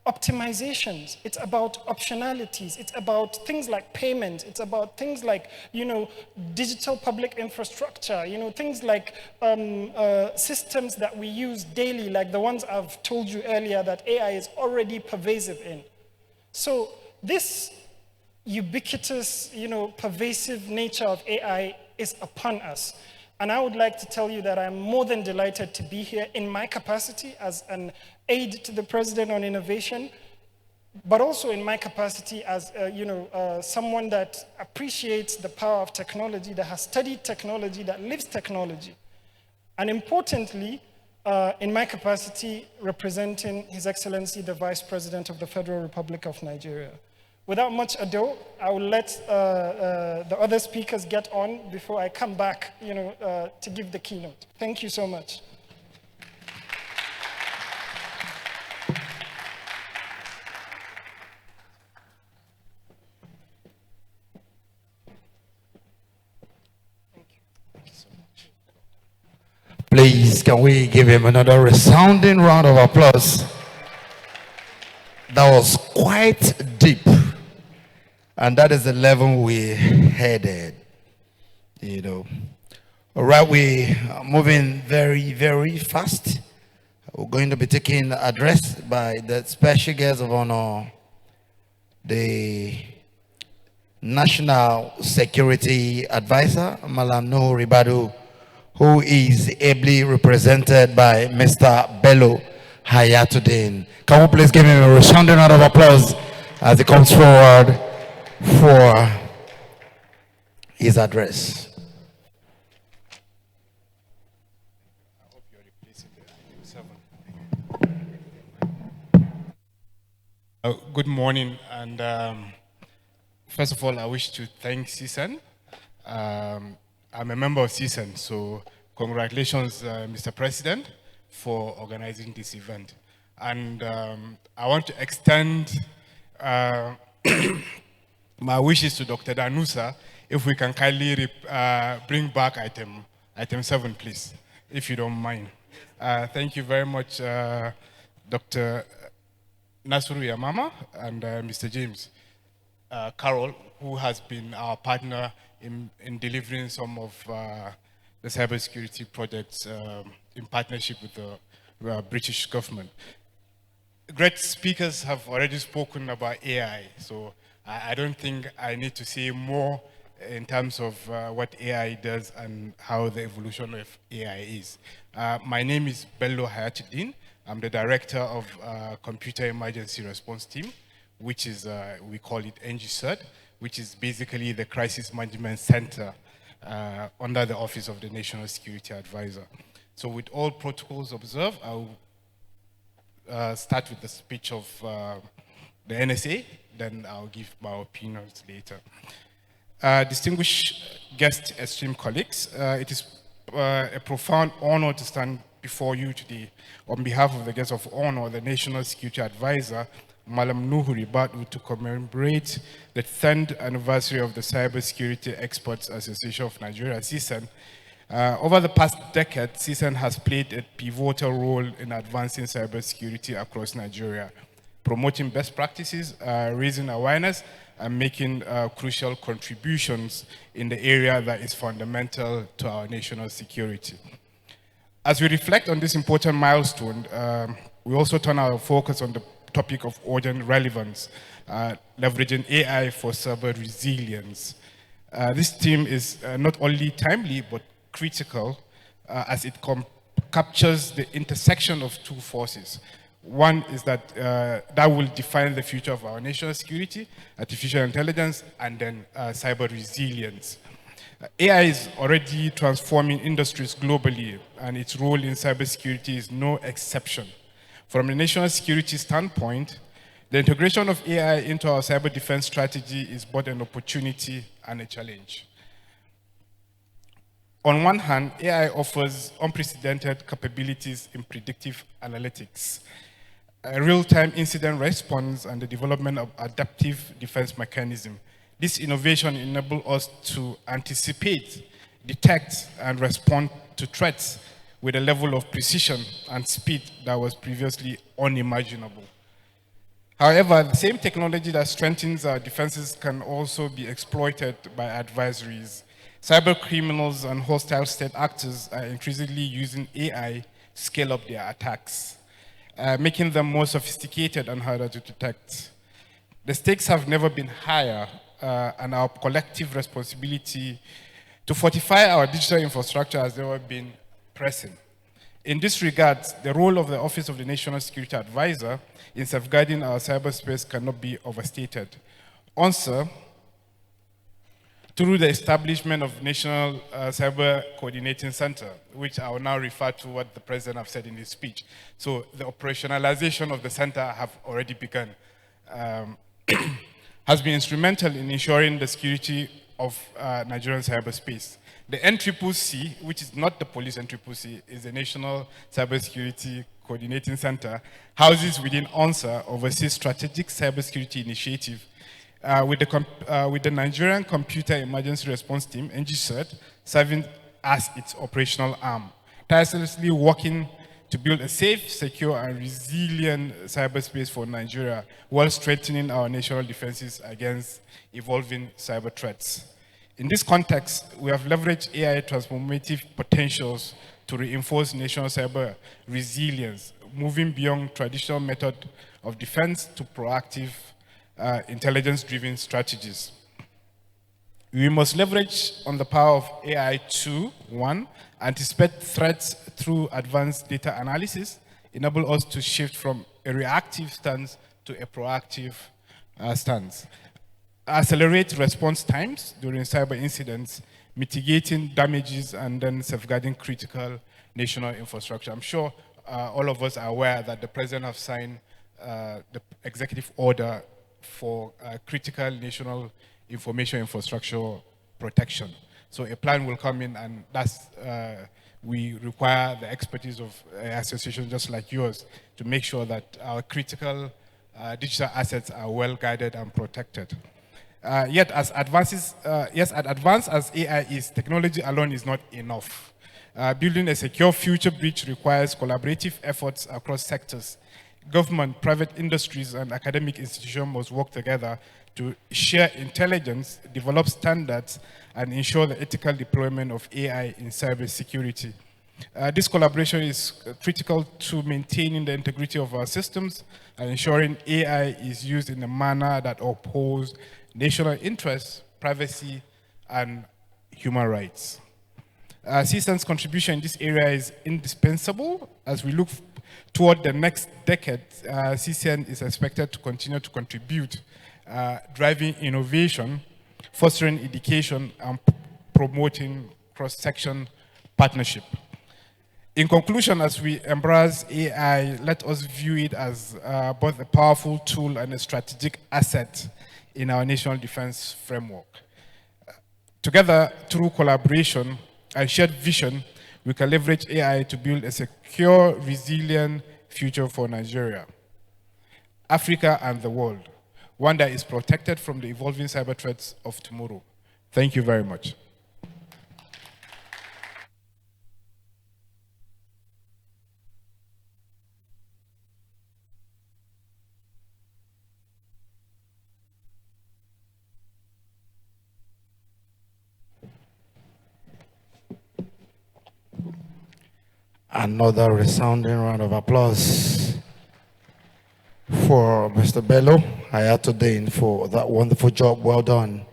optimizations. It's about optionalities. It's about things like payment. It's about things like, digital public infrastructure, things like systems that we use daily, like the ones I've told you earlier that AI is already pervasive in. So this ubiquitous, pervasive nature of AI is upon us. And I would like to tell you that I'm more than delighted to be here in my capacity as an aide to the President on innovation, but also in my capacity as, someone that appreciates the power of technology, that has studied technology, that lives technology. And importantly, in my capacity representing His Excellency, the Vice President of the Federal Republic of Nigeria. Without much ado, I will let the other speakers get on before I come back, to give the keynote. Thank you so much. Please, can we give him another resounding round of applause? That was quite deep. And that is the level we headed, All right, we are moving very, very fast. We're going to be taking address by the special guest of honor, the National Security Advisor, Malam Nuhu Ribadu, who is ably represented by Mr. Bello Hayatuddin. Can we please give him a resounding round of applause as he comes forward for his address. Good morning, and first of all, I wish to thank CSN. I'm a member of CSN, so congratulations, Mr. President, for organizing this event. And I want to extend my wishes to Dr. Danusa, if we can kindly bring back item 7, please, if you don't mind. Thank you very much, Dr. Nasuru Yamama and Mr. James Carroll, who has been our partner in delivering some of the cybersecurity projects in partnership with the British government. Great speakers have already spoken about AI, so I don't think I need to say more in terms of what AI does and how the evolution of AI is. My name is Bello Hayatuddin. I'm the director of Computer Emergency Response Team, which is, we call it NGCERT, which is basically the Crisis Management Center under the Office of the National Security Advisor. So with all protocols observed, I'll start with the speech of the NSA, then I'll give my opinions later. Distinguished guests, esteemed colleagues, it is a profound honor to stand before you today on behalf of the guests of honor, the National Security Advisor, Malam Nuhu Ribadu, to commemorate the 10th anniversary of the Cybersecurity Experts Association of Nigeria, CSN. Over the past decade, CSN has played a pivotal role in advancing cybersecurity across Nigeria, promoting best practices, raising awareness, and making crucial contributions in the area that is fundamental to our national security. As we reflect on this important milestone, we also turn our focus on the topic of urgent relevance, leveraging AI for cyber resilience. This theme is not only timely, but critical as it captures the intersection of two forces. One is that that will define the future of our national security, artificial intelligence, and then cyber resilience. AI is already transforming industries globally, and its role in cybersecurity is no exception. From a national security standpoint, the integration of AI into our cyber defense strategy is both an opportunity and a challenge. On one hand, AI offers unprecedented capabilities in predictive analytics, real-time incident response, and the development of adaptive defense mechanism. This innovation enables us to anticipate, detect, and respond to threats with a level of precision and speed that was previously unimaginable. However, the same technology that strengthens our defenses can also be exploited by adversaries. Cyber criminals and hostile state actors are increasingly using AI to scale up their attacks, making them more sophisticated and harder to detect. The stakes have never been higher, and our collective responsibility to fortify our digital infrastructure has never been pressing. In this regard, the role of the Office of the National Security Advisor in safeguarding our cyberspace cannot be overstated. Also, through the establishment of National Cyber Coordinating Center, which I will now refer to what the President has said in his speech. So the operationalization of the center have already begun, has been instrumental in ensuring the security of Nigerian cyberspace. The NCCC, which is not the police NCCC, is the National Cybersecurity Coordinating Center, houses within ONSA, oversees strategic cybersecurity initiative with the Nigerian Computer Emergency Response Team, NGCERT, serving as its operational arm, tirelessly working to build a safe, secure, and resilient cyberspace for Nigeria while strengthening our national defenses against evolving cyber threats. In this context, we have leveraged AI transformative potentials to reinforce national cyber resilience, moving beyond traditional method of defense to proactive intelligence-driven strategies. We must leverage on the power of AI to, one, anticipate threats through advanced data analysis, enable us to shift from a reactive stance to a proactive stance. Accelerate response times during cyber incidents, mitigating damages, and then safeguarding critical national infrastructure. I'm sure all of us are aware that the President has signed the executive order for critical national information infrastructure protection. So a plan will come in, and that's we require the expertise of associations just like yours to make sure that our critical digital assets are well guided and protected. Yet, as advanced as AI is, technology alone is not enough. Building a secure future bridge requires collaborative efforts across sectors. Government, private industries, and academic institutions must work together to share intelligence, develop standards, and ensure the ethical deployment of AI in cybersecurity. This collaboration is critical to maintaining the integrity of our systems and ensuring AI is used in a manner that upholds national interests, privacy, and human rights. CSAN's contribution in this area is indispensable. As we look toward the next decade, CSAN is expected to continue to contribute, driving innovation, fostering education, and promoting cross-section partnership. In conclusion, as we embrace AI, let us view it as both a powerful tool and a strategic asset in our national defense framework. Together, through collaboration and shared vision, we can leverage AI to build a secure, resilient future for Nigeria, Africa, and the world, one that is protected from the evolving cyber threats of tomorrow. Thank you very much. Another resounding round of applause for Mr. Bello Hayatuddin for that wonderful job. Well done.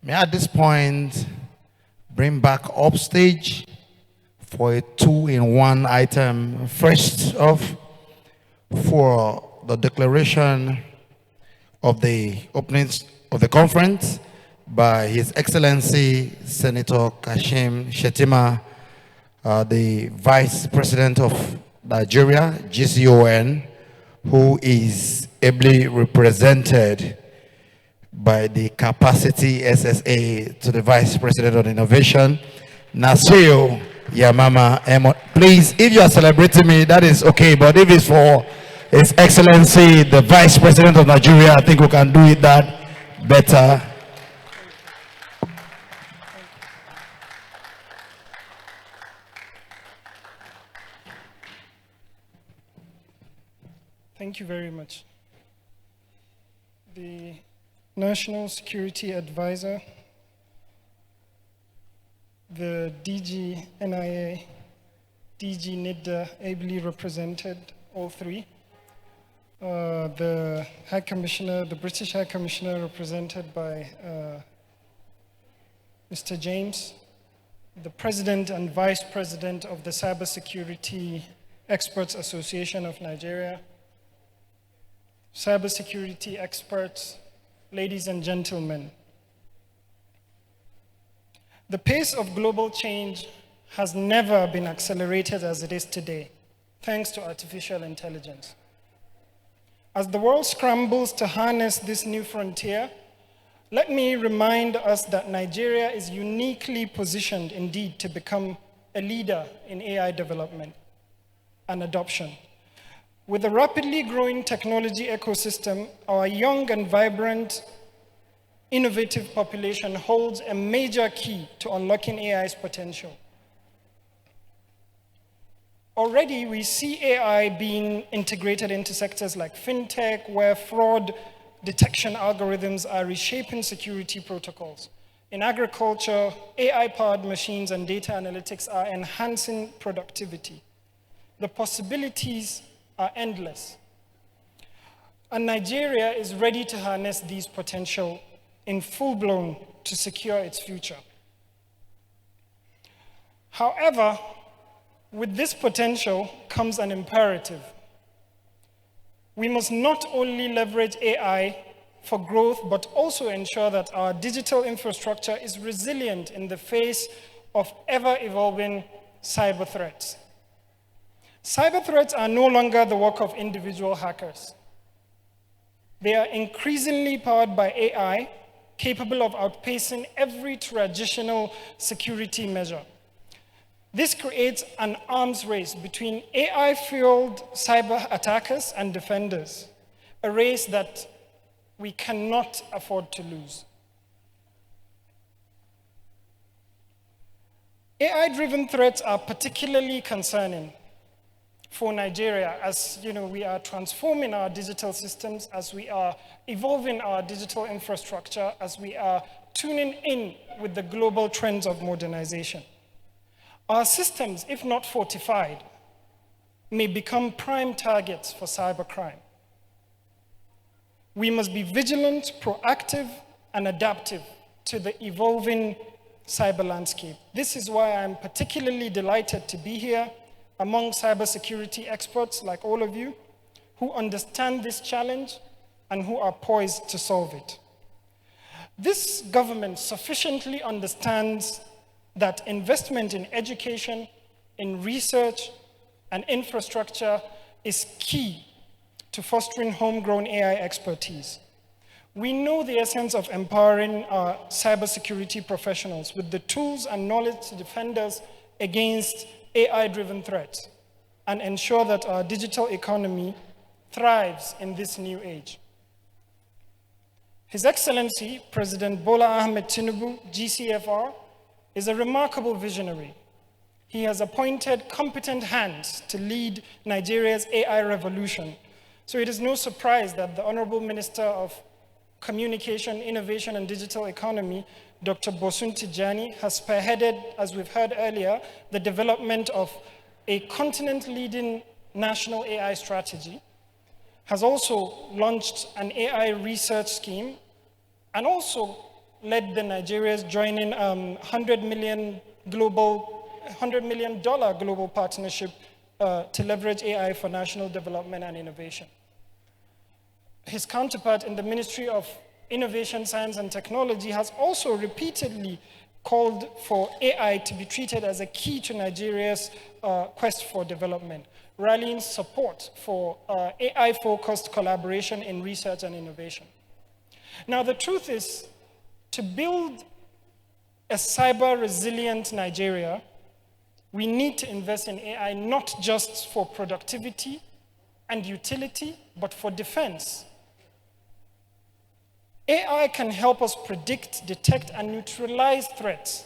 May I at this point bring back upstage for a two-in-one item. First off, for the declaration of the openings of the conference by His Excellency Senator Kashim Shettima, the Vice President of Nigeria, GCON, who is ably represented by the Capacity SSA to the Vice President on Innovation, Nasio Yamama Emo. Please, if you are celebrating me, that is okay, but if it's for His Excellency, the Vice President of Nigeria, I think we can do it that better. Thank you very much. The National Security Advisor, the DG NIA, DG NIDA, ably represented, all three. The High Commissioner, the British High Commissioner, represented by Mr. James, the President and Vice President of the Cybersecurity Experts Association of Nigeria, cybersecurity experts, ladies and gentlemen. The pace of global change has never been accelerated as it is today, thanks to artificial intelligence. As the world scrambles to harness this new frontier, let me remind us that Nigeria is uniquely positioned indeed to become a leader in AI development and adoption. With a rapidly growing technology ecosystem, our young and vibrant, innovative population holds a major key to unlocking AI's potential. Already, we see AI being integrated into sectors like fintech, where fraud detection algorithms are reshaping security protocols. In agriculture, AI-powered machines and data analytics are enhancing productivity. The possibilities are endless. And Nigeria is ready to harness these potential in full-blown to secure its future. However, with this potential comes an imperative. We must not only leverage AI for growth, but also ensure that our digital infrastructure is resilient in the face of ever-evolving cyber threats. Cyber threats are no longer the work of individual hackers. They are increasingly powered by AI, capable of outpacing every traditional security measure. This creates an arms race between AI-fueled cyber attackers and defenders, a race that we cannot afford to lose. AI-driven threats are particularly concerning for Nigeria, as we are transforming our digital systems, as we are evolving our digital infrastructure, as we are tuning in with the global trends of modernization. Our systems, if not fortified, may become prime targets for cybercrime. We must be vigilant, proactive, and adaptive to the evolving cyber landscape. This is why I'm particularly delighted to be here among cybersecurity experts like all of you who understand this challenge and who are poised to solve it. This government sufficiently understands that investment in education, in research, and infrastructure is key to fostering homegrown AI expertise. We know the essence of empowering our cybersecurity professionals with the tools and knowledge to defend us against AI-driven threats and ensure that our digital economy thrives in this new age. His Excellency, President Bola Ahmed Tinubu, GCFR, is a remarkable visionary. He has appointed competent hands to lead Nigeria's AI revolution. So it is no surprise that the Honorable Minister of Communication, Innovation, and Digital Economy, Dr. Bosun Tijani, has spearheaded, as we've heard earlier, the development of a continent-leading national AI strategy, has also launched an AI research scheme, and also led the Nigeria's joining $100 million global partnership to leverage AI for national development and innovation. His counterpart in the Ministry of Innovation, Science and Technology has also repeatedly called for AI to be treated as a key to Nigeria's quest for development, rallying support for AI-focused collaboration in research and innovation. Now, the truth is, to build a cyber-resilient Nigeria, we need to invest in AI not just for productivity and utility, but for defense. AI can help us predict, detect, and neutralize threats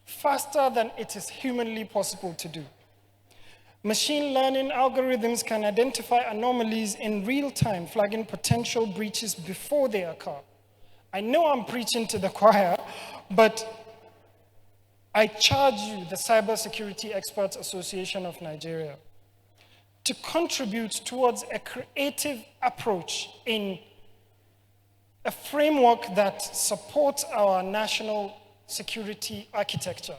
faster than it is humanly possible to do. Machine learning algorithms can identify anomalies in real time, flagging potential breaches before they occur. I know I'm preaching to the choir, but I charge you, the Cybersecurity Experts Association of Nigeria, to contribute towards a creative approach in a framework that supports our national security architecture.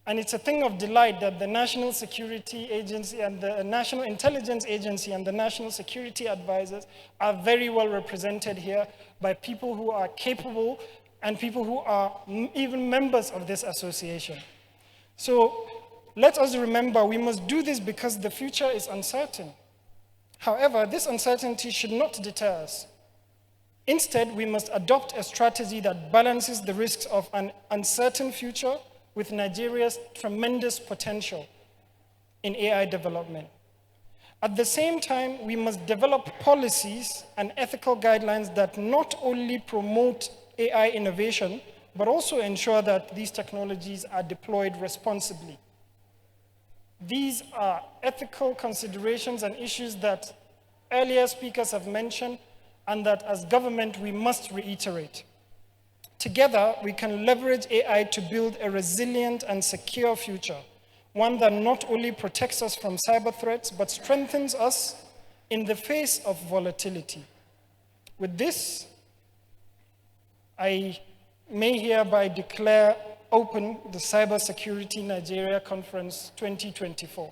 And it's a thing of delight that the National Security Agency and the National Intelligence Agency and the National Security Advisors are very well represented here by people who are capable and people who are even members of this association. So let us remember, we must do this because the future is uncertain. However, this uncertainty should not deter us. Instead, we must adopt a strategy that balances the risks of an uncertain future with Nigeria's tremendous potential in AI development. At the same time, we must develop policies and ethical guidelines that not only promote AI innovation, but also ensure that these technologies are deployed responsibly. These are ethical considerations and issues that earlier speakers have mentioned, and that as government we must reiterate. Together, we can leverage AI to build a resilient and secure future, one that not only protects us from cyber threats, but strengthens us in the face of volatility. With this, I may hereby declare open the Cybersecurity Nigeria Conference 2024.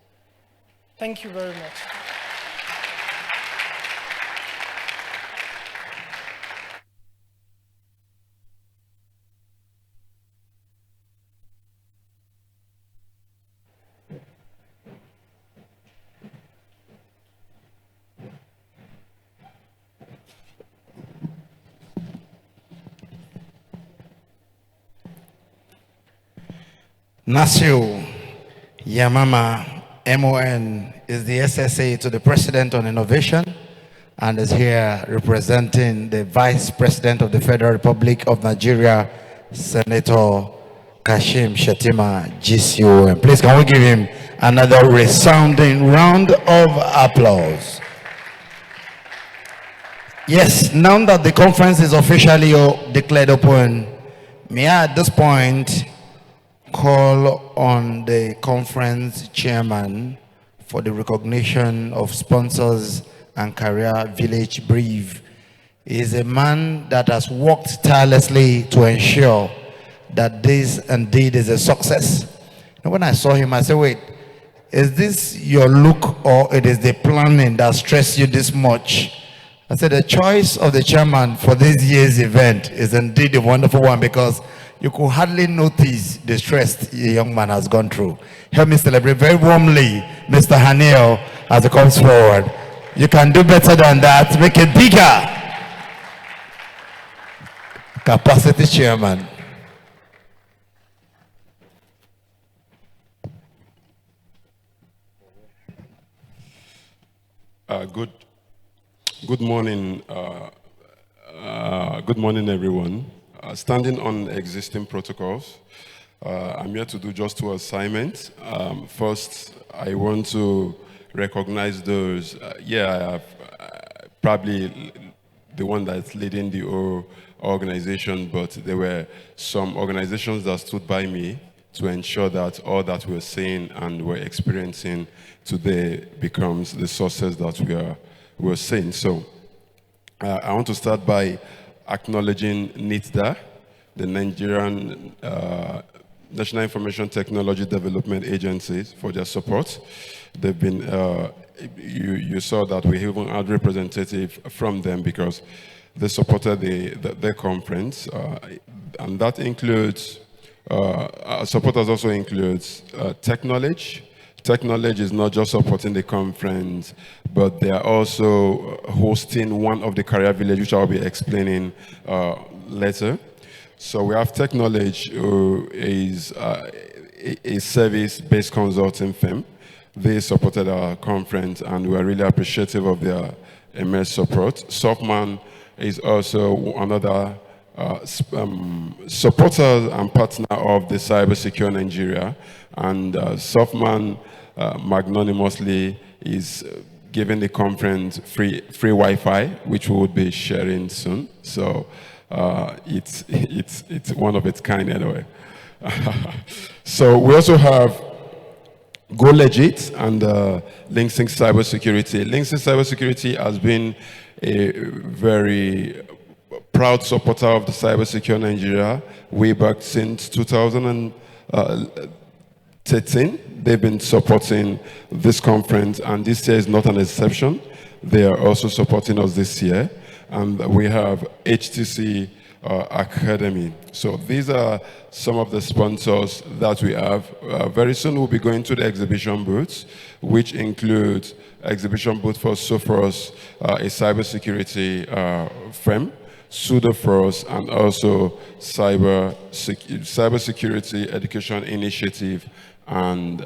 Thank you very much. Nasir Yamama, MON, is the SSA to the President on Innovation and is here representing the Vice President of the Federal Republic of Nigeria, Senator Kashim Shettima, GCOM. Please, can we give him another resounding round of applause? Yes, now that the conference is officially declared open, may I at this point call on the conference chairman for the recognition of sponsors and career village brief. He is a man that has worked tirelessly to ensure that this indeed is a success. And when I saw him, I said, wait, is this your look or it is the planning that stressed you this much? I said, the choice of the chairman for this year's event is indeed a wonderful one because you could hardly notice the stress the young man has gone through. Help me celebrate very warmly Mr. Haniel as he comes forward. You can do better than that. Make it bigger. Capacity chairman. Good morning. Good morning, everyone. Standing on existing protocols, I'm here to do just 2 assignments. First, I want to recognize those. I have probably the one that's leading the whole organization, but there were some organizations that stood by me to ensure that all that we're seeing and we're experiencing today becomes the success that we're seeing. So I want to start by acknowledging NITDA, the Nigerian National Information Technology Development Agencies, for their support. They've been, you saw that we even had representative from them because they supported the conference, and that includes, supporters also includes Technology. Technology is not just supporting the conference, but they are also hosting one of the career villages, which I'll be explaining later. So we have Technology, who is a service-based consulting firm. They supported our conference, and we are really appreciative of their immense support. Softman is also another supporter and partner of the Cybersecure Nigeria, and Softman magnanimously is giving the conference free Wi-Fi, which we will be sharing soon. So it's one of its kind anyway. So we also have Go Legit and LinkSync Cybersecurity. LinkSync Cybersecurity has been a very proud supporter of the Cybersecure Nigeria way back since 2013. They've been supporting this conference, and this year is not an exception. They are also supporting us this year. And we have HTC Academy. So these are some of the sponsors that we have. Very soon we'll be going to the exhibition booths, which includes exhibition booth for Sophros, a cybersecurity firm, Pseudophros, and also Cybersecurity Education Initiative, and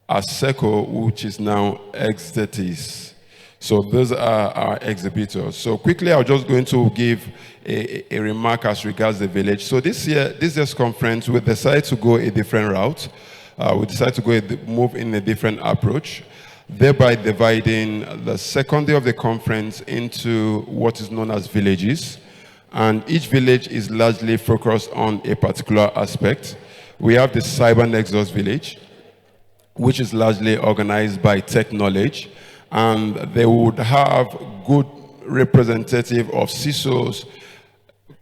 ASECO, which is now Exetis. So those are our exhibitors. So quickly, I'm just going to give a remark as regards the village. So this year's conference, we decided to go a different route. We decided to move in a different approach, thereby dividing the second day of the conference into what is known as villages. And each village is largely focused on a particular aspect. We have the Cyber Nexus village, which is largely organized by Technology, and they would have good representative of CISOs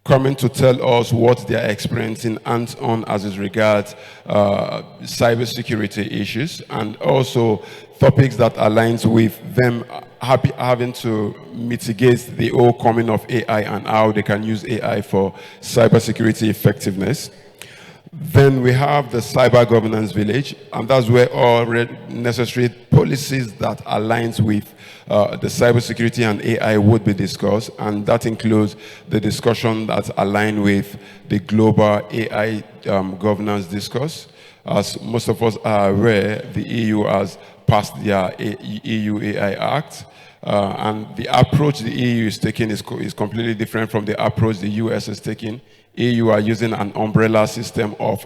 coming to tell us what they are experiencing hands-on as it regards cybersecurity issues, and also topics that aligns with them having to mitigate the whole coming of AI and how they can use AI for cybersecurity effectiveness. Then we have the cyber governance village, and that's where all necessary policies that aligns with the cybersecurity and AI would be discussed, and that includes the discussion that align with the global AI governance discourse. as most of us are aware, the EU has passed their EU AI Act. And the approach the EU is taking is completely different from the approach the US is taking. EU are using an umbrella system of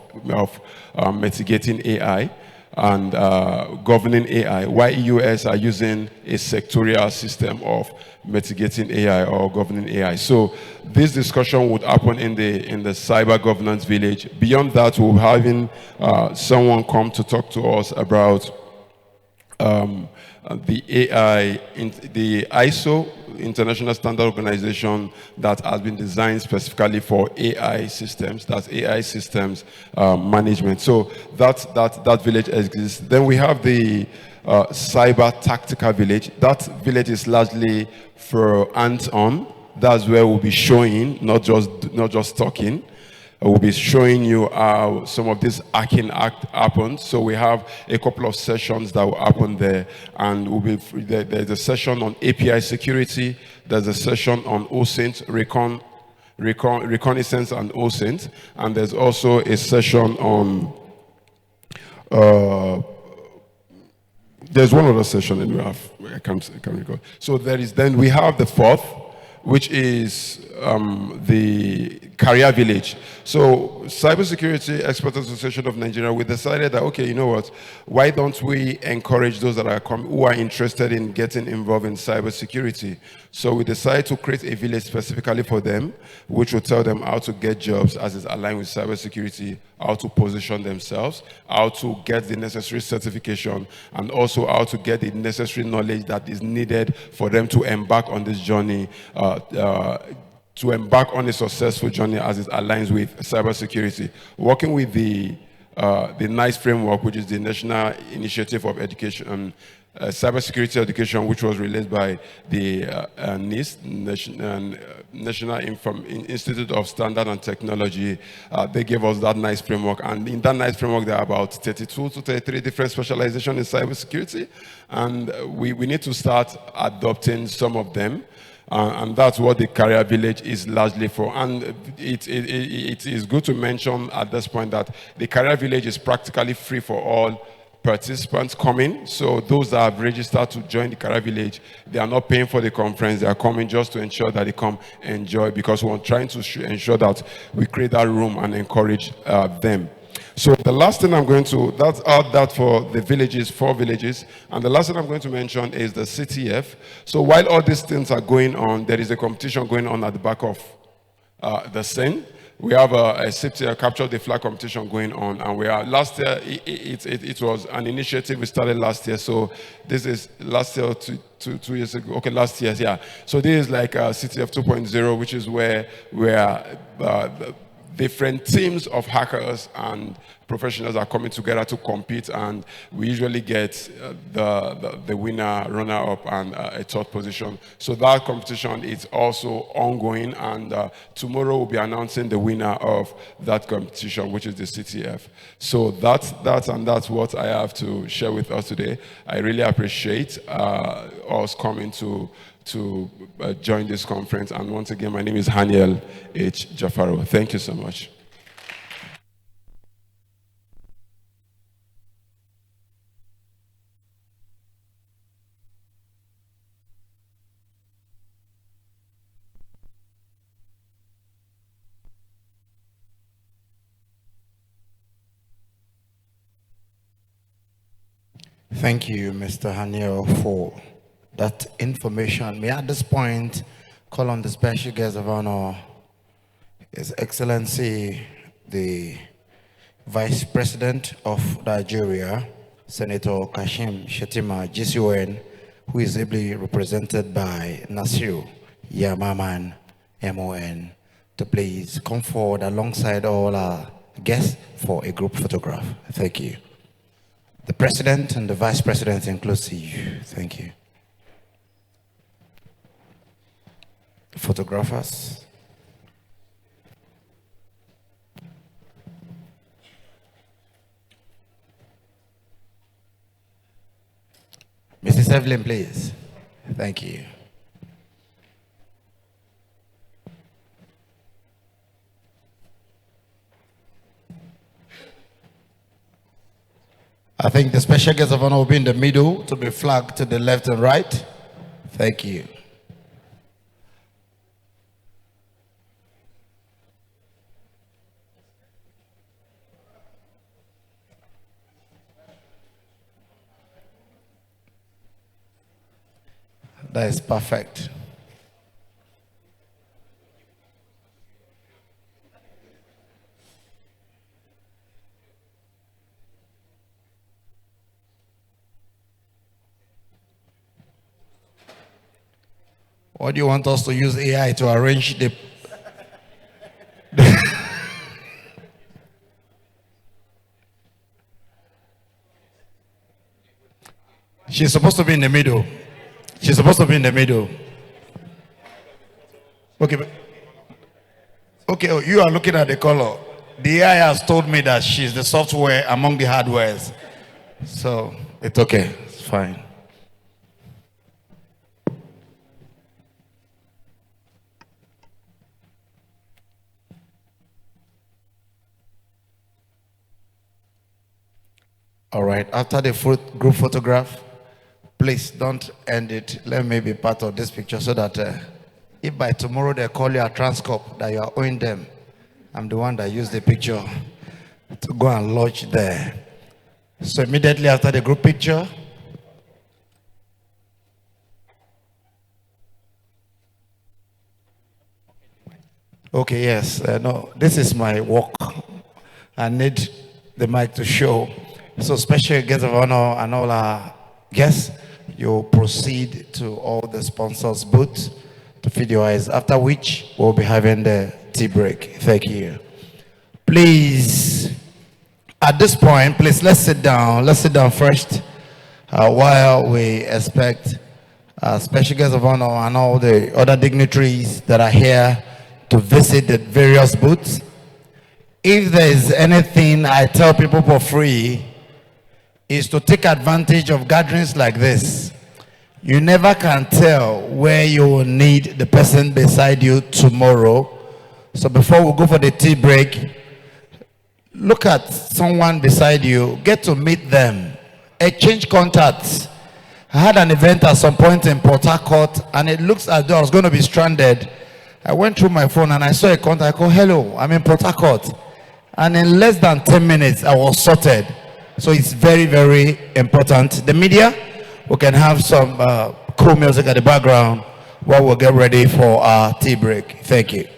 mitigating AI and governing AI, while US are using a sectorial system of mitigating AI or governing AI. So this discussion would happen in the cyber governance village. Beyond that, we're having someone come to talk to us about the AI, the ISO International Standard Organization that has been designed specifically for AI systems. That's AI systems management. So that village exists. Then we have the cyber tactical village. That village is largely for hands-on. That's where we'll be showing, not just talking. We'll be showing you how some of this hacking act happens. So we have a couple of sessions that will happen there, and there's a session on API security. There's a session on OSINT, reconnaissance and OSINT, and there's also a session on. There's one other session that we have. I can't recall. So then we have the fourth, which is the career village. So Cybersecurity Experts Association of Nigeria, we decided that, okay, you know what, why don't we encourage those that are who are interested in getting involved in cybersecurity? So we decided to create a village specifically for them, which will tell them how to get jobs as is aligned with cybersecurity, how to position themselves, how to get the necessary certification, and also how to get the necessary knowledge that is needed for them to embark on this journey, to embark on a successful journey as it aligns with cybersecurity. Working with the NICE framework, which is the National Initiative of Education, Cybersecurity Education, which was released by the NIST, National Institute of Standard and Technology. They gave us that NICE framework, and in that NICE framework, there are about 32 to 33 different specializations in cybersecurity, and we need to start adopting some of them. And that's what the career village is largely for. And it is good to mention at this point that the career village is practically free for all participants coming. So those that have registered to join the career village, they are not paying for the conference. They are coming just to ensure that they come enjoy, because we're trying to ensure that we create that room and encourage them. So the last thing I'm going to, that's that for the villages, 4 villages. And the last thing I'm going to mention is the CTF. So while all these things are going on, there is a competition going on at the back of the scene. We have a CTF Capture the Flag competition going on. And we are, last year, it was an initiative we started last year. So this is last year, 2 years ago. Okay, last year, yeah. So this is like CTF 2.0, which is where we are different teams of hackers and professionals are coming together to compete, and we usually get the winner, runner-up, and a third position. So that competition is also ongoing, and tomorrow we'll be announcing the winner of that competition, which is the CTF. So that's what I have to share with us today. I really appreciate us coming to join this conference. And once again, my name is Haniel H. Jafaro. Thank you so much. Thank you, Mr. Haniel, for that information. May I at this point call on the special guest of honor, His Excellency, the Vice President of Nigeria, Senator Kashim Shettima, GCON, who is ably represented by Nasir Yamaman, MON, to please come forward alongside all our guests for a group photograph. Thank you. The President and the Vice President inclusive. Thank you. Photographers. Mrs. Evelyn, please. Thank you. I think the special guest of honor will be in the middle, to be flagged to the left and right. Thank you. That is perfect. Or do you want us to use AI to arrange the She's supposed to be in the middle. She's supposed to be in the middle. Okay. Okay, oh, you are looking at the color. The AI has told me that she's the software among the hardwares. So it's okay. It's fine. All right. After the group photograph, please don't end it. Let me be part of this picture so that if by tomorrow they call you a Transcorp that you are owing them, I'm the one that used the picture to go and lodge there. So immediately after the group picture, okay, yes, no, this is my work. I need the mic to show. So special guest of honor and all our guests, you proceed to all the sponsors' booths to feed your eyes, after which we'll be having the tea break. Thank you. Please, at this point, please, let's sit down. Let's sit down first while we expect special guests of honor and all the other dignitaries that are here to visit the various booths. If there is anything I tell people for free, is to take advantage of gatherings like this. You never can tell where you will need the person beside you tomorrow. So before we go for the tea break, look at someone beside you, get to meet them, exchange contacts. I had an event at some point in Port Harcourt, and it looks as though I was going to be stranded. I went through my phone and I saw a contact. I called, hello, I'm in Port Harcourt. And in less than 10 minutes, I was sorted. So it's very, very important. The media, we can have some cool music at the background while we get ready for our tea break. Thank you.